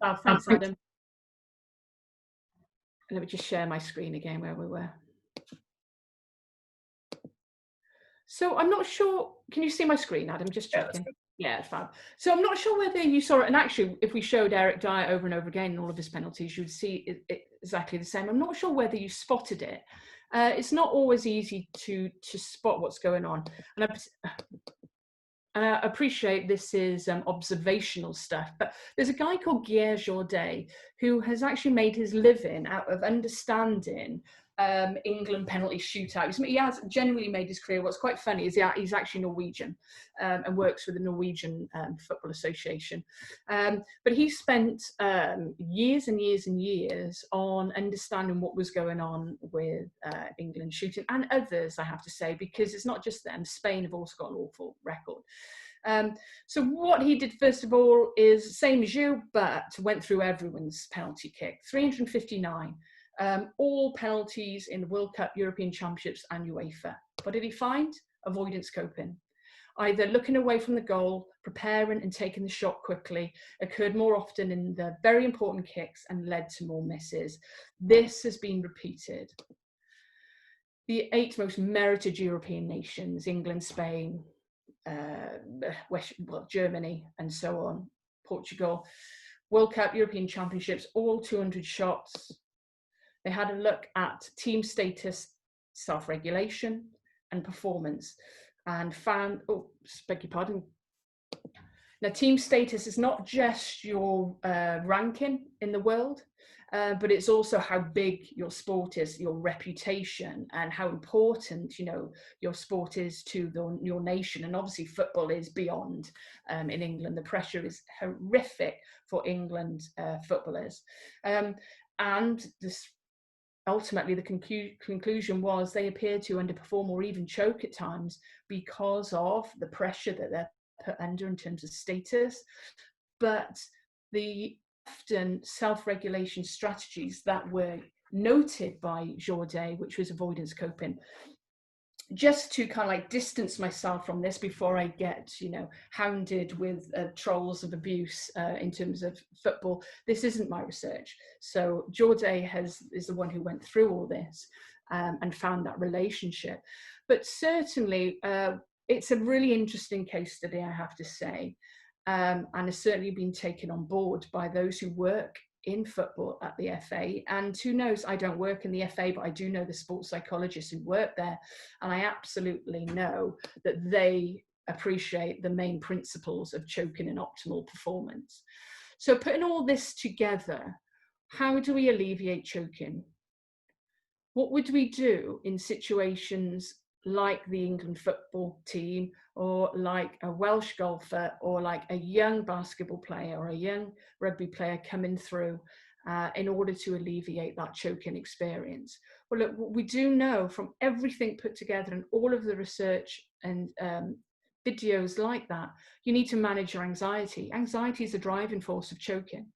Oh, thanks, Adam. Let me just share my screen again where we were. So I'm not sure, can you see my screen, Adam? Just checking. Yeah, fab. So I'm not sure whether you saw it, and actually, if we showed Eric Dyer over and over again in all of his penalties, you'd see it exactly the same. I'm not sure whether you spotted it. It's not always easy to spot what's going on. And I appreciate this is observational stuff, but there's a guy called Guy Jourdain who has actually made his living out of understanding England penalty shootouts. He has genuinely made his career. What's quite funny is he's actually Norwegian and works for the Norwegian Football Association. But he spent years and years and years on understanding what was going on with England shooting, and others, I have to say, because it's not just them. Spain have also got an awful record. So what he did, first of all, is same as you, but went through everyone's penalty kick. 359. All penalties in the World Cup, European Championships and UEFA. What did he find? Avoidance coping. Either looking away from the goal, preparing and taking the shot quickly, occurred more often in the very important kicks and led to more misses. This has been repeated. The 8 most merited European nations, England, Spain, Germany and so on, Portugal, World Cup, European Championships, all 200 shots. They had a look at team status, self-regulation and performance and found, beg your pardon. Now, team status is not just your ranking in the world, but it's also how big your sport is, your reputation, and how important, you know, your sport is to your nation. And obviously football is beyond in England. The pressure is horrific for England footballers. And this, ultimately, the conclusion was they appeared to underperform or even choke at times because of the pressure that they're put under in terms of status. But the often self-regulation strategies that were noted by Jourdain, which was avoidance coping, just to kind of like distance myself from this before I get, you know, hounded with trolls of abuse in terms of football. This isn't my research. So Jourdain is the one who went through all this. and found that relationship. But certainly, it's a really interesting case study, I have to say, and has certainly been taken on board by those who work in football at the FA. And who knows, I don't work in the FA, but I do know the sports psychologists who work there, and I absolutely know that they appreciate the main principles of choking and optimal performance. So putting all this together, how do we alleviate choking? What would we do in situations like the England football team, or like a Welsh golfer, or like a young basketball player or a young rugby player coming through in order to alleviate that choking experience? Well, look, what we do know from everything put together and all of the research and videos like that, you need to manage your anxiety. Anxiety is the driving force of choking.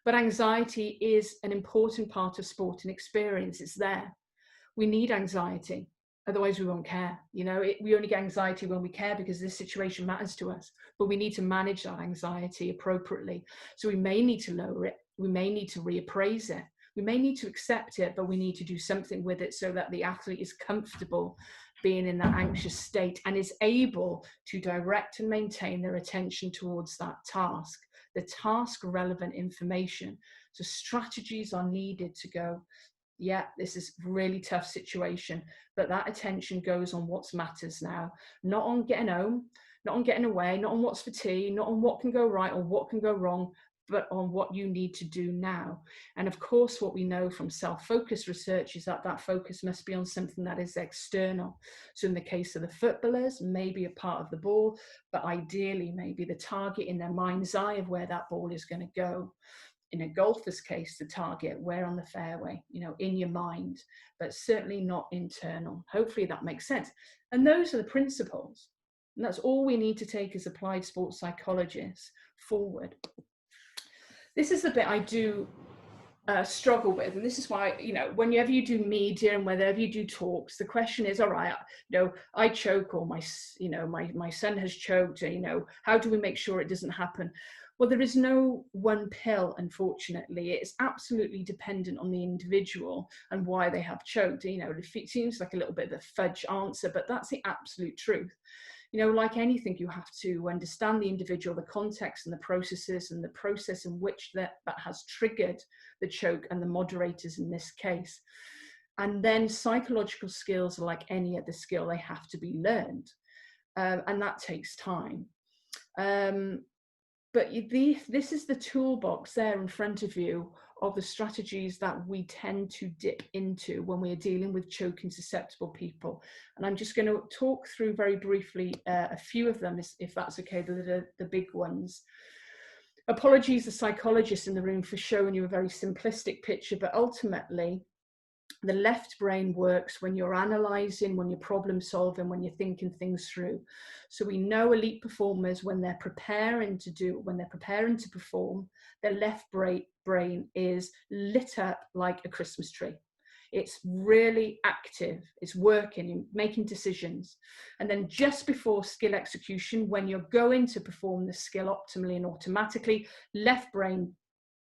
But anxiety is an important part of sporting experience. It's there. We need anxiety, otherwise we won't care. You know, we only get anxiety when we care because this situation matters to us. But we need to manage that anxiety appropriately. So we may need to lower it. We may need to reappraise it. We may need to accept it, but we need to do something with it so that the athlete is comfortable being in that anxious state and is able to direct and maintain their attention towards that task, the task relevant information. So strategies are needed to go, yeah, this is a really tough situation, but that attention goes on what matters now, not on getting home, not on getting away, not on what's for tea, not on what can go right or what can go wrong, but on what you need to do now. And of course, what we know from self-focused research is that that focus must be on something that is external. So in the case of the footballers, maybe a part of the ball, but ideally maybe the target in their mind's eye of where that ball is going to go. In a golfer's case, the target, where on the fairway, you know, in your mind, but certainly not internal. Hopefully that makes sense. And those are the principles. And that's all we need to take as applied sports psychologists forward. This is the bit I do struggle with, and this is why, you know, whenever you do media and whenever you do talks, the question is, all right, you know, I choke, or my son has choked, and, you know, how do we make sure it doesn't happen? Well, there is no one pill, unfortunately. It's absolutely dependent on the individual and why they have choked. You know, it seems like a little bit of a fudge answer, but that's the absolute truth. You know, like anything, you have to understand the individual, the context and the processes, and the process in which that has triggered the choke, and the moderators in this case. And then psychological skills are like any other skill, they have to be learned. And that takes time. But this is the toolbox there in front of you of the strategies that we tend to dip into when we're dealing with choking susceptible people. And I'm just going to talk through very briefly a few of them, if that's okay, the big ones. Apologies, the psychologists in the room, for showing you a very simplistic picture, but ultimately, the left brain works when you're analysing, when you're problem solving, when you're thinking things through. So we know elite performers, when they're preparing to perform, their left brain is lit up like a Christmas tree. It's really active, it's working, making decisions. And then just before skill execution, when you're going to perform the skill optimally and automatically, left brain,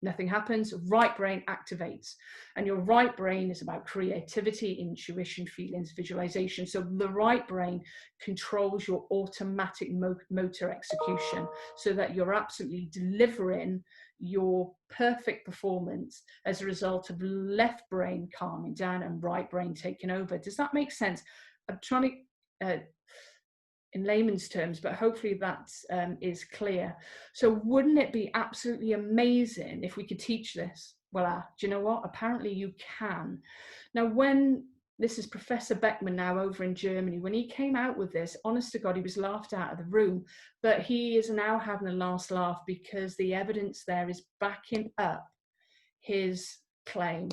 nothing happens, right brain activates. And your right brain is about creativity, intuition, feelings, visualization. So the right brain controls your automatic motor execution, so that you're absolutely delivering your perfect performance as a result of left brain calming down and right brain taking over. Does that make sense? I'm trying to in layman's terms, but hopefully that is clear. So wouldn't it be absolutely amazing if we could teach this? Well, do you know what? Apparently you can. Now, this is Professor Beckman now over in Germany, when he came out with this, honest to God, he was laughed out of the room, but he is now having a last laugh because the evidence there is backing up his claim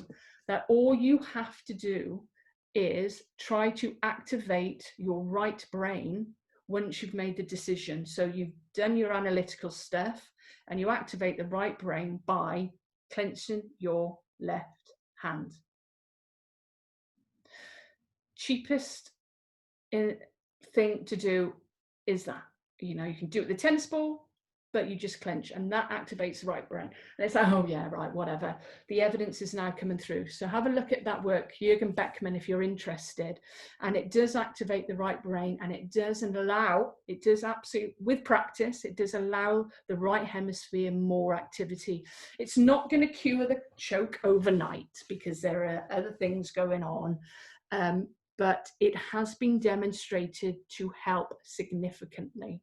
that all you have to do is try to activate your right brain once you've made the decision. So you've done your analytical stuff and you activate the right brain by clenching your left hand. Cheapest thing to do is that, you know, you can do it with the tennis ball, but you just clench, and that activates the right brain. And it's like, oh yeah, right, whatever. The evidence is now coming through. So have a look at that work, Jürgen Beckman, if you're interested. And it does activate the right brain, and it does absolutely, with practice, it does allow the right hemisphere more activity. It's not going to cure the choke overnight because there are other things going on. But it has been demonstrated to help significantly.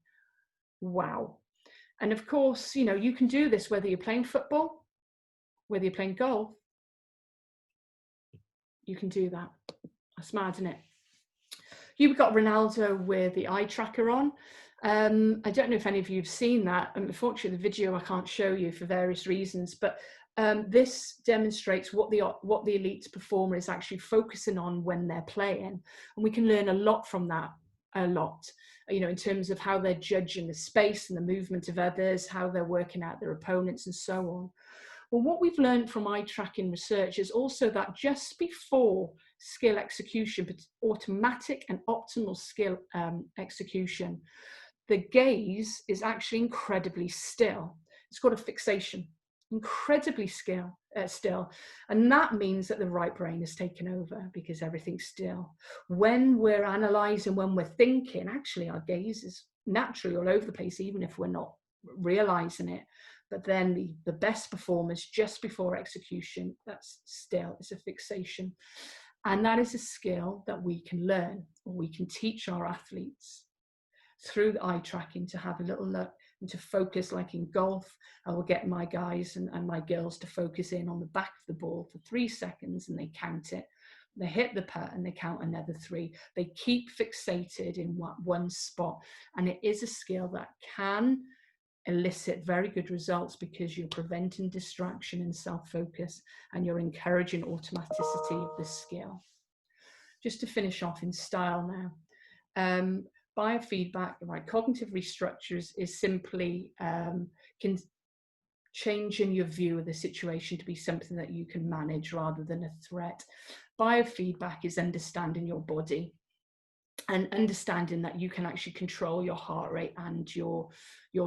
Wow. And of course, you know, you can do this whether you're playing football, whether you're playing golf, you can do that. That's mad, isn't it? You've got Ronaldo with the eye tracker on. I don't know if any of you have seen that. Unfortunately, the video I can't show you for various reasons, but this demonstrates what the elite performer is actually focusing on when they're playing. And we can learn a lot from that, you know, in terms of how they're judging the space and the movement of others, how they're working out their opponents and so on. Well, what we've learned from eye tracking research is also that just before skill execution, but automatic and optimal skill execution, the gaze is actually incredibly still. It's called a fixation. Incredibly still, and that means that the right brain is taken over because everything's still. When we're analysing, when we're thinking, actually our gaze is naturally all over the place, even if we're not realising it. But then the best performers just before execution, that's still, it's a fixation. And that is a skill that we can learn, or we can teach our athletes through the eye tracking to have a little look and to focus. Like in golf, I will get my guys and my girls to focus in on the back of the ball for 3 seconds, and they count it. They hit the putt and they count another 3. They keep fixated in one spot. And it is a skill that can elicit very good results because you're preventing distraction and self-focus, and you're encouraging automaticity of this skill. Just to finish off in style now. Biofeedback, right? Cognitive restructures is simply changing your view of the situation to be something that you can manage rather than a threat. Biofeedback is understanding your body and understanding that you can actually control your heart rate and your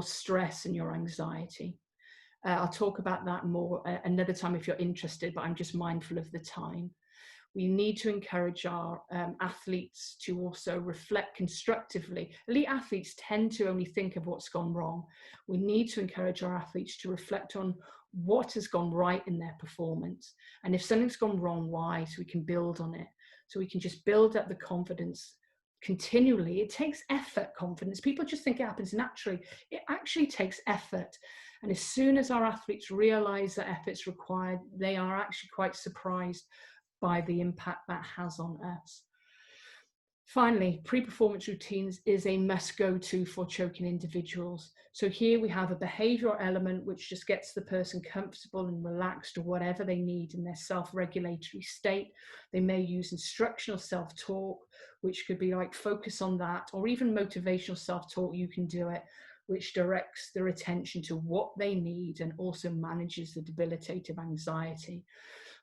stress and your anxiety. I'll talk about that more another time if you're interested, but I'm just mindful of the time. We need to encourage our athletes to also reflect constructively. Elite athletes tend to only think of what's gone wrong. We need to encourage our athletes to reflect on what has gone right in their performance. And if something's gone wrong, why? So we can build on it. So we can just build up the confidence continually. It takes effort, confidence. People just think it happens naturally. It actually takes effort. And as soon as our athletes realize that effort's required, they are actually quite surprised by the impact that has on us. Finally, pre-performance routines is a must-go-to for choking individuals. So here we have a behavioural element which just gets the person comfortable and relaxed or whatever they need in their self-regulatory state. They may use instructional self-talk, which could be like focus on that, or even motivational self-talk, you can do it, which directs their attention to what they need and also manages the debilitative anxiety.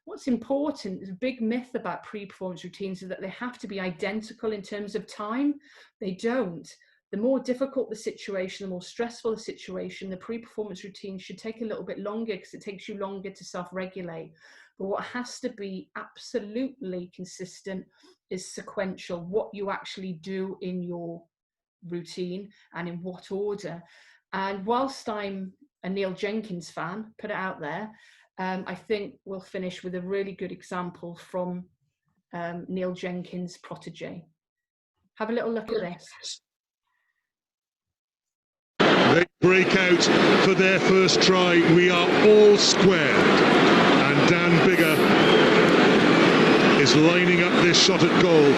What's important is a big myth about pre-performance routines is that they have to be identical in terms of time. They don't. The more difficult the situation, the more stressful the situation, the pre-performance routine should take a little bit longer because it takes you longer to self-regulate. But what has to be absolutely consistent is sequential, what you actually do in your routine and in what order. And whilst I'm a Neil Jenkins fan, put it out there, I think we'll finish with a really good example from Neil Jenkins' protege. Have a little look at this. They break out for their first try. We are all square. And Dan Bigger is lining up this shot at goal.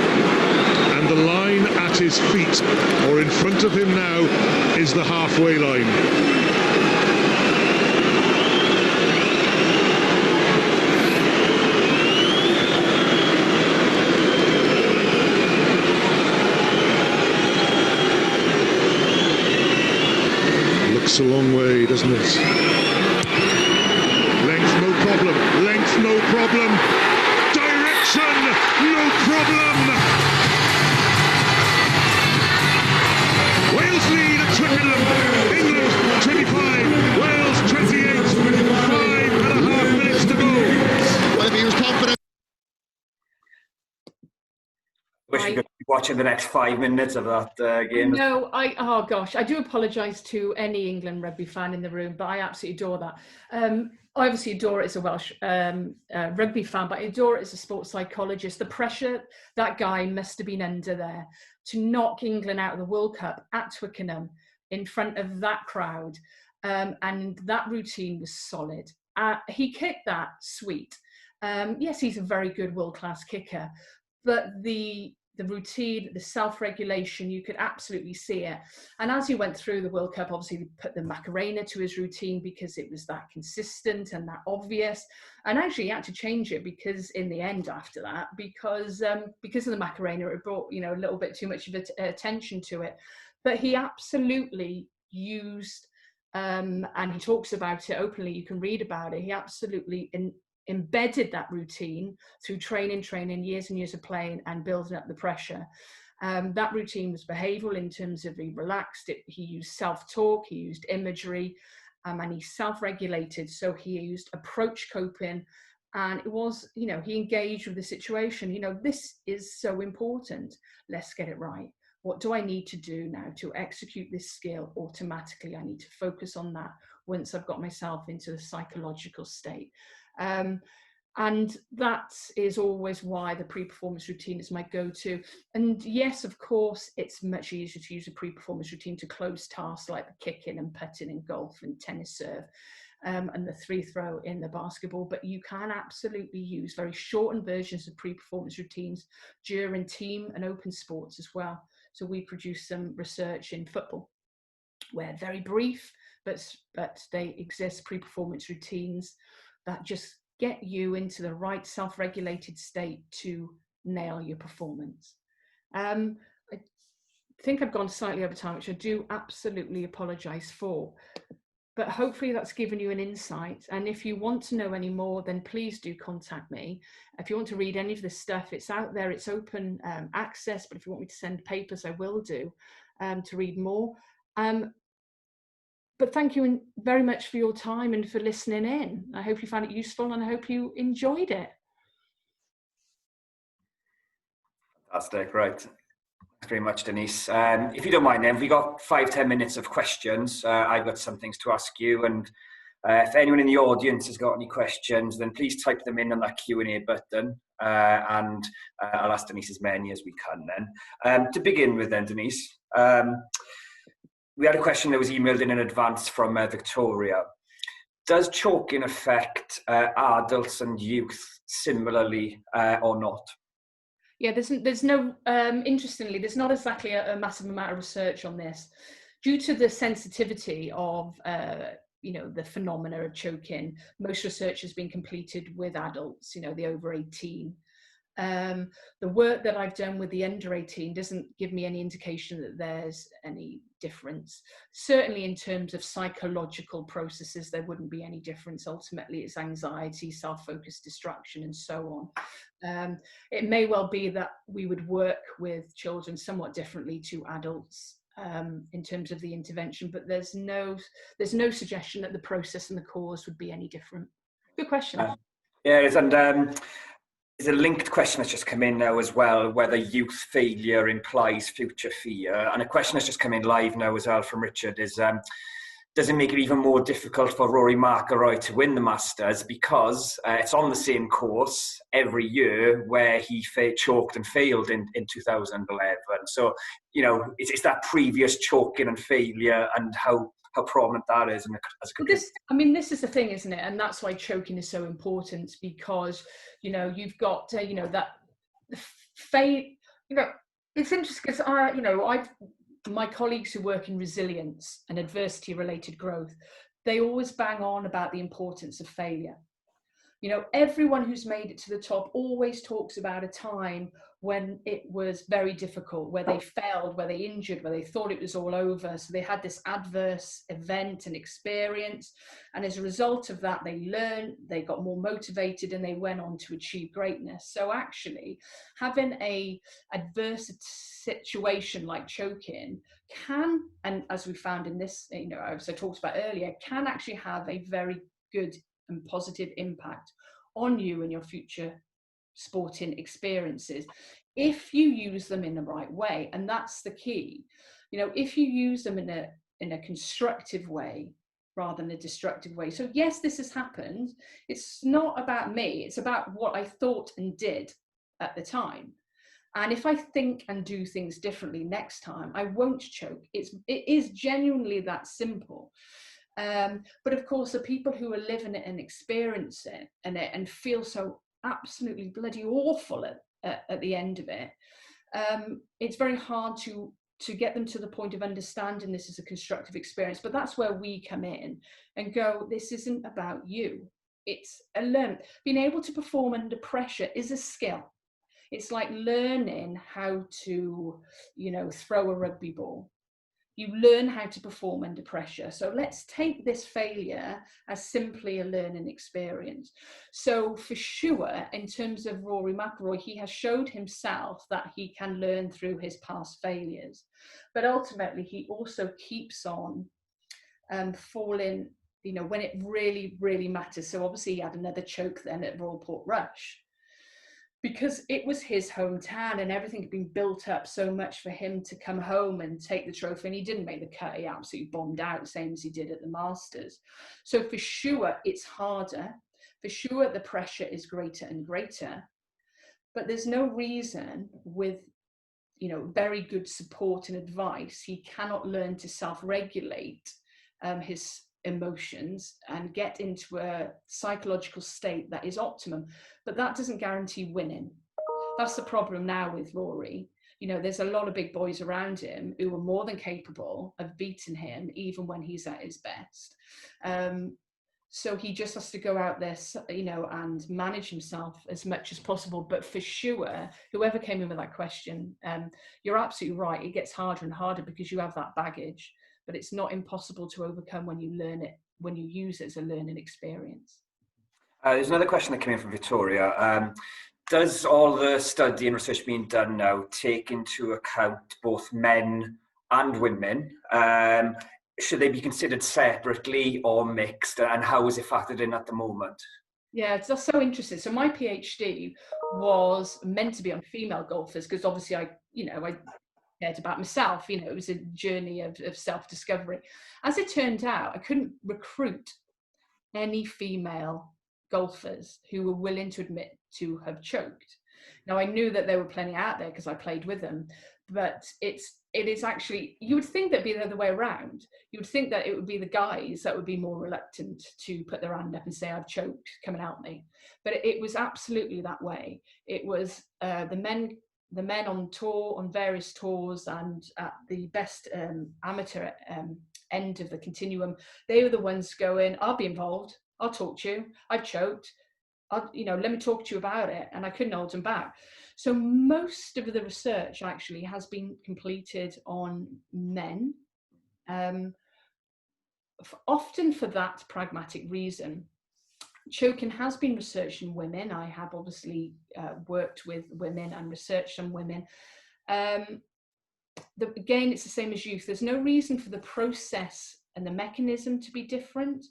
And the line at his feet, or in front of him now, is the halfway line. A long way, doesn't it? Length, no problem. Length, no problem. Direction, no problem. Wales lead at Twickenham. England 25. watching the next 5 minutes of that game. No, oh gosh, I do apologise to any England rugby fan in the room, but I absolutely adore that. I obviously adore it as a Welsh rugby fan, but I adore it as a sports psychologist. The pressure that guy must have been under there to knock England out of the World Cup at Twickenham in front of that crowd, and that routine was solid. He kicked that sweet. Yes, he's a very good world-class kicker, but the routine, the self-regulation, you could absolutely see it. And as he went through the World Cup, obviously he put the Macarena to his routine because it was that consistent and that obvious. And actually he had to change it because in the end after that, because of the Macarena, it brought, you know, a little bit too much of attention to it. But he absolutely used, and he talks about it openly, you can read about it, he absolutely embedded that routine through training, years and years of playing and building up the pressure. That routine was behavioural in terms of he relaxed it, he used self-talk, he used imagery, and he self-regulated. So he used approach coping, and it was, you know, he engaged with the situation. You know, this is so important. Let's get it right. What do I need to do now to execute this skill automatically? I need to focus on that once I've got myself into the psychological state. And that is always why the pre-performance routine is my go-to. And yes, of course, it's much easier to use a pre-performance routine to close tasks like the kicking and putting in golf and tennis serve, and the three throw in the basketball. But you can absolutely use very shortened versions of pre-performance routines during team and open sports as well. So we produce some research in football where very brief, but they exist, pre-performance routines that just get you into the right self-regulated state to nail your performance. I think I've gone slightly over time, which I do absolutely apologise for, but hopefully that's given you an insight. And if you want to know any more, then please do contact me. If you want to read any of this stuff, it's out there, it's open access, but if you want me to send papers, I will do, to read more. But thank you very much for your time and for listening in. I hope you found it useful and I hope you enjoyed it. Fantastic, right. Thanks very much, Denise. If you don't mind then, we've got 5-10 minutes of questions. I've got some things to ask you, and if anyone in the audience has got any questions, then please type them in on that Q&A button, and I'll ask Denise as many as we can then. To begin with then, Denise, we had a question that was emailed in advance from Victoria. Does choking affect adults and youth similarly or not? Yeah, there's no, interestingly, there's not exactly a massive amount of research on this. Due to the sensitivity of, you know, the phenomena of choking, most research has been completed with adults, you know, the over 18. The work that I've done with the under 18 doesn't give me any indication that there's any difference. Certainly in terms of psychological processes, there wouldn't be any difference. Ultimately, it's anxiety, self-focused distraction, and so on. It may well be that we would work with children somewhat differently to adults in terms of the intervention, but there's no suggestion that the process and the cause would be any different. Good question. Yeah, it is, and there's a linked question that's just come in now as well, whether youth failure implies future fear. And a question that's just come in live now as well from Richard is, does it make it even more difficult for Rory McIlroy to win the Masters because it's on the same course every year where he choked and failed in 2011. So, you know, it's that previous choking and failure and how prominent that is as a this is the thing, isn't it? And that's why choking is so important, because, you know, you've got, you know, that fail, you know, it's interesting because my colleagues who work in resilience and adversity related growth, they always bang on about the importance of failure. You know, everyone who's made it to the top always talks about a time when it was very difficult, where they failed, where they injured, where they thought it was all over. So they had this adverse event and experience. And as a result of that, they learned, they got more motivated, and they went on to achieve greatness. So actually, having a adverse situation like choking can, and as we found in this, you know, as I talked about earlier, can actually have a very good and positive impact on you and your future sporting experiences if you use them in the right way. And that's the key. You know, if you use them in a constructive way rather than a destructive way. So yes, this has happened. It's not about me. It's about what I thought and did at the time. And if I think and do things differently next time, I won't choke. It is genuinely that simple. But of course, the people who are living it and experience it and feel so absolutely bloody awful at the end of it, it's very hard to get them to the point of understanding this is a constructive experience. But that's where we come in and go, this isn't about you. It's a learn. Being able to perform under pressure is a skill. It's like learning how to, you know, throw a rugby ball. You learn how to perform under pressure. So let's take this failure as simply a learning experience. So for sure, in terms of Rory McIlroy, he has showed himself that he can learn through his past failures. But ultimately, he also keeps on falling, you know, when it really, really matters. So obviously he had another choke then at Royal Portrush, because it was his hometown and everything had been built up so much for him to come home and take the trophy. And he didn't make the cut. He absolutely bombed out, same as he did at the Masters. So for sure, it's harder. For sure, the pressure is greater and greater. But there's no reason with, you know, very good support and advice, he cannot learn to self-regulate his emotions and get into a psychological state that is optimum. But that doesn't guarantee winning. That's the problem now with Rory. You know, there's a lot of big boys around him who are more than capable of beating him even when he's at his best. So he just has to go out there, you know, and manage himself as much as possible. But for sure, whoever came in with that question, you're absolutely right. It gets harder and harder because you have that baggage. But it's not impossible to overcome when you learn it, when you use it as a learning experience. There's another question that came in from Victoria. Does all the study and research being done now take into account both men and women? Should they be considered separately or mixed? And how is it factored in at the moment? Yeah, that's so interesting. So my PhD was meant to be on female golfers because obviously I cared about myself. You know, it was a journey of self-discovery. As it turned out, I couldn't recruit any female golfers who were willing to admit to have choked. Now, I knew that there were plenty out there because I played with them, but it is actually, you would think that'd be the other way around. You would think that it would be the guys that would be more reluctant to put their hand up and say, I've choked, come and help me. But it was absolutely that way. It was the men on tour, on various tours, and at the best amateur end of the continuum, they were the ones going, I'll be involved, I'll talk to you, I've choked, let me talk to you about it. And I couldn't hold them back. So most of the research actually has been completed on men, often for that pragmatic reason. Choking has been researched in women. I have obviously worked with women and researched on women. Again, it's the same as youth. There's no reason for the process and the mechanism to be different,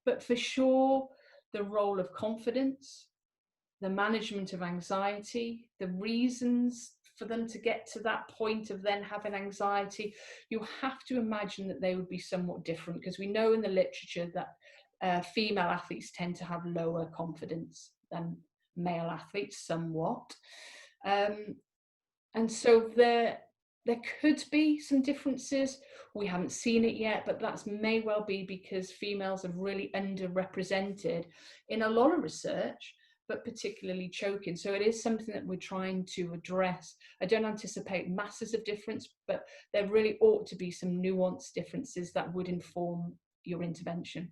but for sure, the role of confidence, the management of anxiety, the reasons for them to get to that point of then having anxiety, you have to imagine that they would be somewhat different, because we know in the literature that female athletes tend to have lower confidence than male athletes somewhat. And so there could be some differences. We haven't seen it yet, but that may well be because females are really underrepresented in a lot of research, but particularly choking. So it is something that we're trying to address. I don't anticipate masses of difference, but there really ought to be some nuanced differences that would inform your intervention.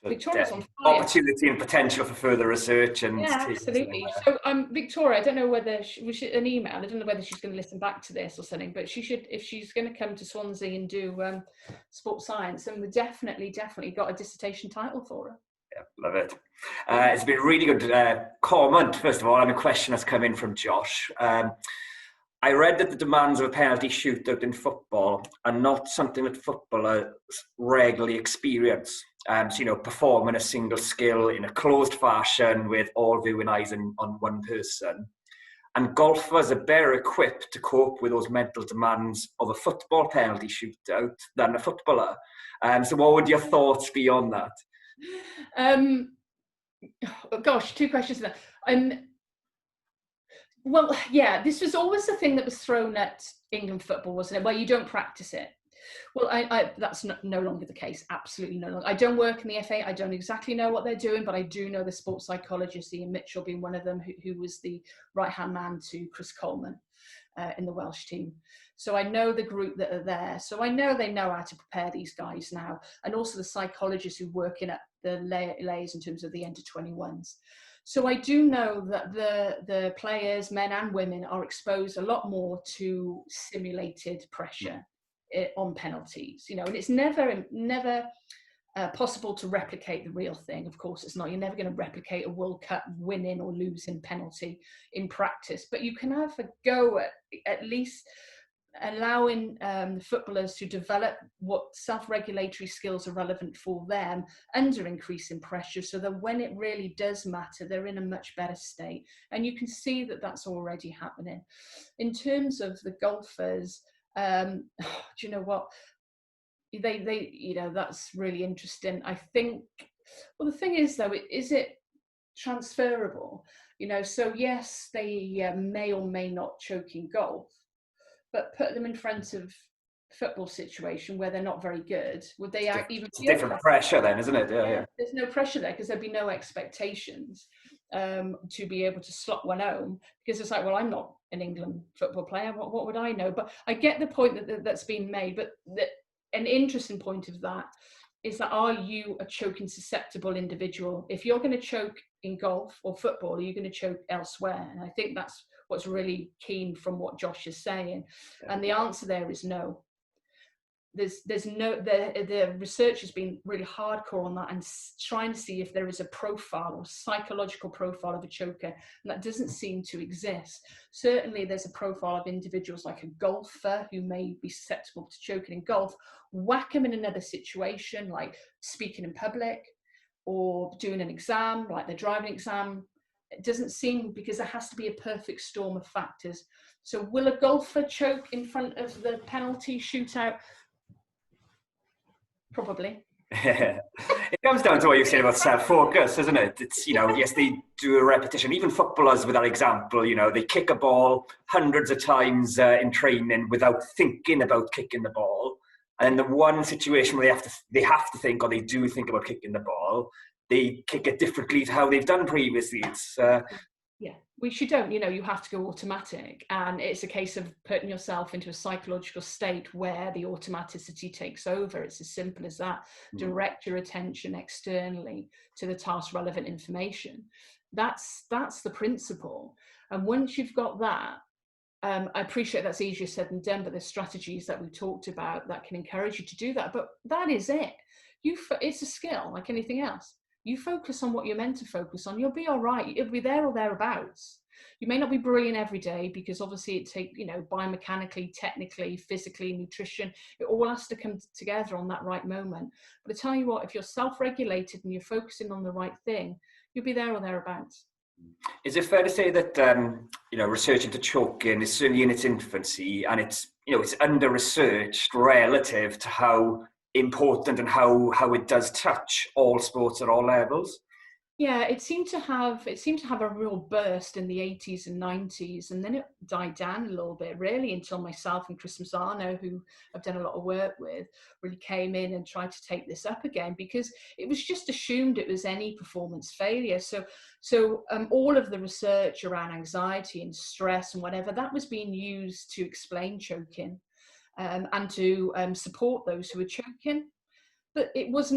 Victoria's on fire. Opportunity and potential for further research. And yeah, absolutely. So Victoria, I don't know whether an email, I don't know whether she's going to listen back to this or something, but she should, if she's going to come to Swansea and do sports science, and we've definitely got a dissertation title for her. Yeah, love it. It's been a really good comment, first of all, and a question that's come in from Josh. I read that the demands of a penalty shootout in football are not something that footballers regularly experience. So, performing a single skill in a closed fashion with all viewing eyes on one person. And golfers are better equipped to cope with those mental demands of a football penalty shootout than a footballer. So what would your thoughts be on that? Gosh, two questions there. Well, yeah, this was always the thing that was thrown at England football, wasn't it? Well, you don't practice it. Well, that's no longer the case. Absolutely no longer. I don't work in the FA. I don't exactly know what they're doing, but I do know the sports psychologist, Ian Mitchell, being one of them, who was the right-hand man to Chris Coleman in the Welsh team. So I know the group that are there. So I know they know how to prepare these guys now, and also the psychologists who work in at the layers in terms of the under-21s. So I do know that the players, men and women, are exposed a lot more to simulated pressure on penalties, and it's never possible to replicate the real thing. Of course it's not. You're never going to replicate a World Cup winning or losing penalty in practice, but you can have a go at least allowing the footballers to develop what self-regulatory skills are relevant for them under increasing pressure, so that when it really does matter, they're in a much better state. And you can see that that's already happening. In terms of the golfers, do you know what? They that's really interesting. I think, well, the thing is though, is it transferable? So yes, they may or may not choke in golf, but put them in front of football situation where they're not very good, would they even feel different pressure then, isn't it? Yeah. There's no pressure there because there'd be no expectations to be able to slot one home, because it's like, well, I'm not an England football player, what would I know? But I get the point that's been made, but an interesting point of that is that, are you a choking susceptible individual? If you're going to choke in golf or football, are you going to choke elsewhere? And I think that's what's really keen from what Josh is saying. And the answer there is no. There's no, the research has been really hardcore on that and trying to see if there is a profile or psychological profile of a choker, and that doesn't seem to exist. Certainly there's a profile of individuals like a golfer who may be susceptible to choking in golf. Whack them in another situation, like speaking in public or doing an exam, like the driving exam. It doesn't seem, because there has to be a perfect storm of factors. So will a golfer choke in front of the penalty shootout? Probably. It comes down to what you said about self-focus, isn't it? It's, yes, they do a repetition. Even footballers, with that example, they kick a ball hundreds of times in training without thinking about kicking the ball. And the one situation where they have to think, or they do think about kicking the ball, they kick it differently to how they've done previously. It's yeah, which you don't, you have to go automatic, and it's a case of putting yourself into a psychological state where the automaticity takes over. It's as simple as that. Direct your attention externally to the task relevant information. That's the principle. And once you've got that, I appreciate that's easier said than done, but there's strategies that we talked about that can encourage you to do that. But that is it. It's a skill like anything else. You focus on what you're meant to focus on, you'll be all right. It'll be there or thereabouts. You may not be brilliant every day, because obviously it takes, biomechanically, technically, physically, nutrition, it all has to come together on that right moment. But I tell you what, if you're self-regulated and you're focusing on the right thing, you'll be there or thereabouts. Is it fair to say that, research into choking is certainly in its infancy, and it's under-researched relative to how important and how it does touch all sports at all levels? Yeah, it seemed to have a real burst in the 80s and 90s, and then it died down a little bit, really, until myself and Chris Mazzano, who I've done a lot of work with, really came in and tried to take this up again, because it was just assumed it was any performance failure. So all of the research around anxiety and stress and whatever, that was being used to explain choking. And to support those who are choking, but it was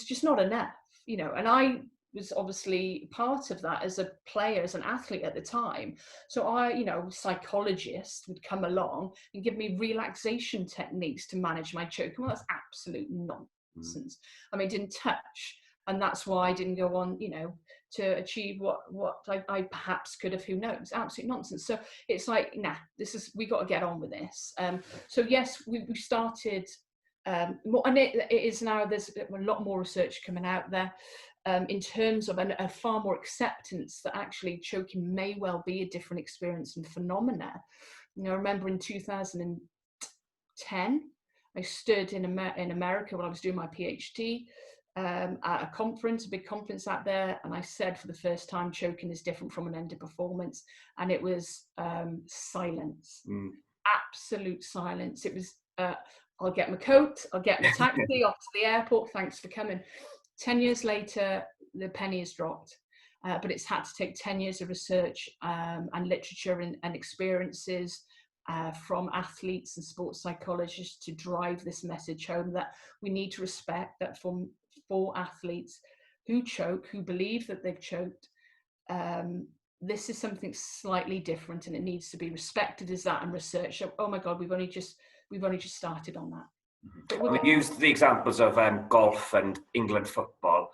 just not enough, and I was obviously part of that as a player, as an athlete at the time. So psychologists would come along and give me relaxation techniques to manage my choking. Well, that's absolute nonsense. I mean, it didn't touch And that's why I didn't go on, to achieve what I perhaps could have, who knows. Absolute nonsense. So it's like, nah, we got to get on with this. So yes, we started more, and it is now, there's a lot more research coming out there in terms of a far more acceptance that actually choking may well be a different experience and phenomena. I remember in 2010, I stood in America when I was doing my PhD at a conference, a big conference out there, and I said for the first time, choking is different from an underperformance, and it was silence, absolute silence. It was, I'll get my coat, I'll get my taxi off to the airport, thanks for coming. 10 years later, the penny has dropped. But it's had to take 10 years of research and literature and experiences from athletes and sports psychologists to drive this message home, that we need to respect that for athletes who choke, who believe that they've choked, this is something slightly different, and it needs to be respected as that, and research. Oh my God, we've only just started on that. We used the examples of golf and England football.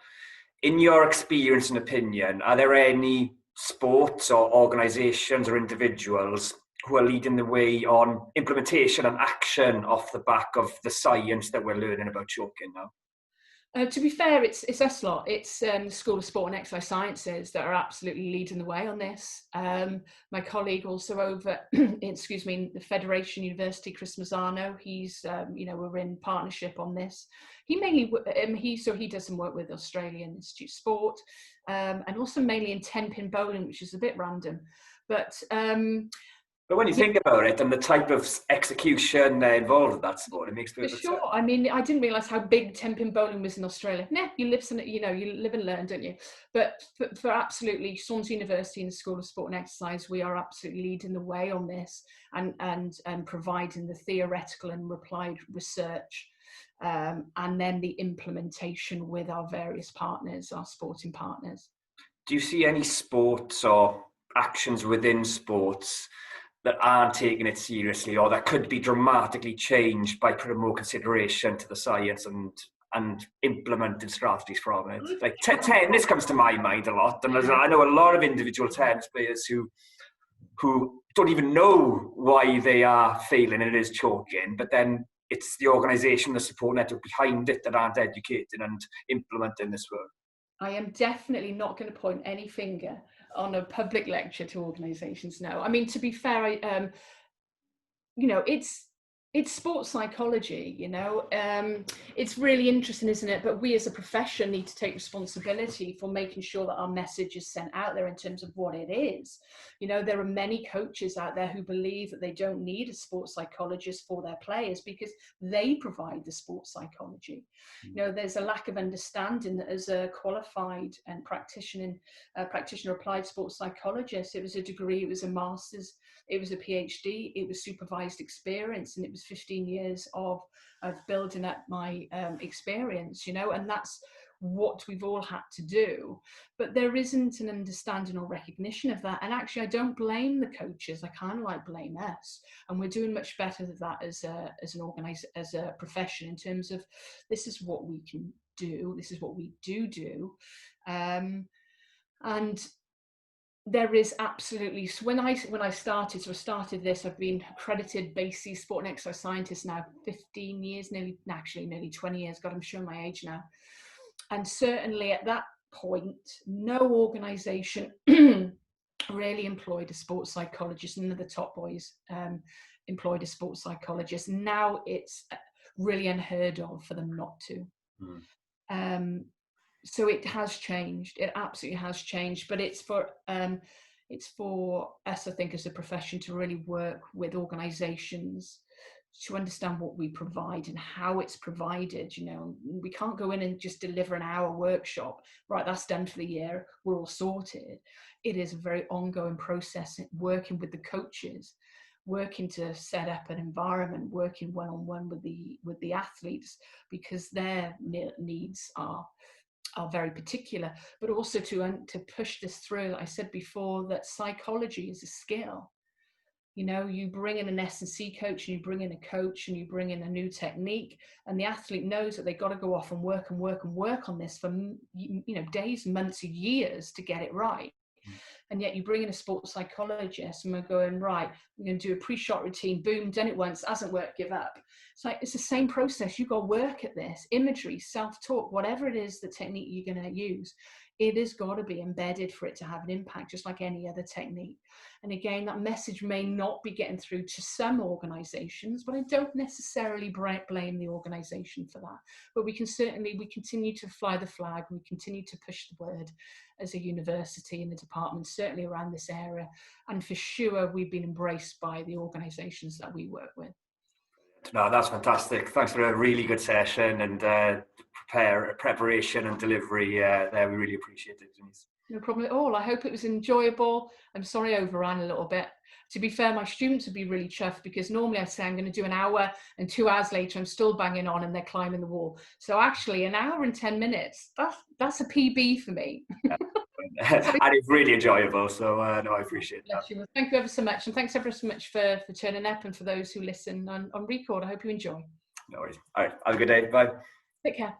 In your experience and opinion, are there any sports or organisations or individuals who are leading the way on implementation and action off the back of the science that we're learning about choking now? To be fair, it's us lot. It's the School of Sport and Exercise Sciences that are absolutely leading the way on this. My colleague also over, the Federation University, Chris Mazzano, he's, we're in partnership on this. He mainly, he does some work with Australian Institute of Sport, and also mainly in 10-pin bowling, which is a bit random. But when you think about it and the type of execution involved with that sport, it makes perfect sense. For sure. I mean, I didn't realise how big 10-pin bowling was in Australia. Nah, you live and learn, don't you? But for absolutely, Swansea University and the School of Sport and Exercise, we are absolutely leading the way on this and providing the theoretical and applied research, and then the implementation with our various partners, our sporting partners. Do you see any sports or actions within sports that aren't taking it seriously, or that could be dramatically changed by putting more consideration to the science and implementing strategies from it? Like tennis comes to my mind a lot, and I know a lot of individual tennis players who don't even know why they are failing and it is choking, but then it's the organisation, the support network behind it that aren't educating and implementing this work. I am definitely not going to point any finger on a public lecture to organisations now. I mean, to be fair, it's sports psychology, it's really interesting, isn't it? But we as a profession need to take responsibility for making sure that our message is sent out there in terms of what it is. There are many coaches out there who believe that they don't need a sports psychologist for their players because they provide the sports psychology. There's a lack of understanding that as a qualified and practitioner applied sports psychologist, it was a degree, it was a master's, it was a PhD, it was supervised experience, and it was 15 years of building up my experience, and that's what we've all had to do. But there isn't an understanding or recognition of that. And actually, I don't blame the coaches. I kind of like blame us. And we're doing much better than that as a profession, in terms of this is what we can do. This is what we do. And there is absolutely, so when I started this, I've been accredited BASIS sport and exercise scientist now 15 years, nearly 20 years. God, I'm showing my age now. And certainly at that point, no organisation really employed a sports psychologist. None of the top boys employed a sports psychologist. Now it's really unheard of for them not to. So it has changed. It absolutely has changed. But it's for us, I think, as a profession, to really work with organisations to understand what we provide and how it's provided. We can't go in and just deliver an hour workshop. Right, that's done for the year. We're all sorted. It is a very ongoing process, working with the coaches, working to set up an environment, working one-on-one with the athletes, because their needs are very particular, but also to push this through. I said before that psychology is a skill. You know, you bring in an S&C coach, and you bring in a coach, and you bring in a new technique, and the athlete knows that they've got to go off and work and work and work on this for, you know, days, months, years to get it right. And yet you bring in a sports psychologist and we're going, right, we're going to do a pre-shot routine, boom, done it once, hasn't worked, give up. It's like, it's the same process. You've got to work at this. Imagery, self-talk, whatever it is, the technique you're going to use, it has got to be embedded for it to have an impact, just like any other technique. And again, that message may not be getting through to some organizations, but I don't necessarily blame the organization for that. But we continue to fly the flag, we continue to push the word as a university and a department, certainly around this area. And for sure, we've been embraced by the organizations that we work with. No, that's fantastic. Thanks for a really good session and preparation and delivery there. We really appreciate it, Denise. No problem at all. I hope it was enjoyable. I'm sorry I overran a little bit. To be fair, my students would be really chuffed, because normally I say I'm going to do an hour, and 2 hours later I'm still banging on and they're climbing the wall. So actually an hour and 10 minutes, that's a PB for me. And it's really enjoyable, so no, I appreciate that. Well, thank you ever so much, and thanks ever so much for turning up, and for those who listen on record. I hope you enjoy. No worries. All right, have a good day. Bye. Take care.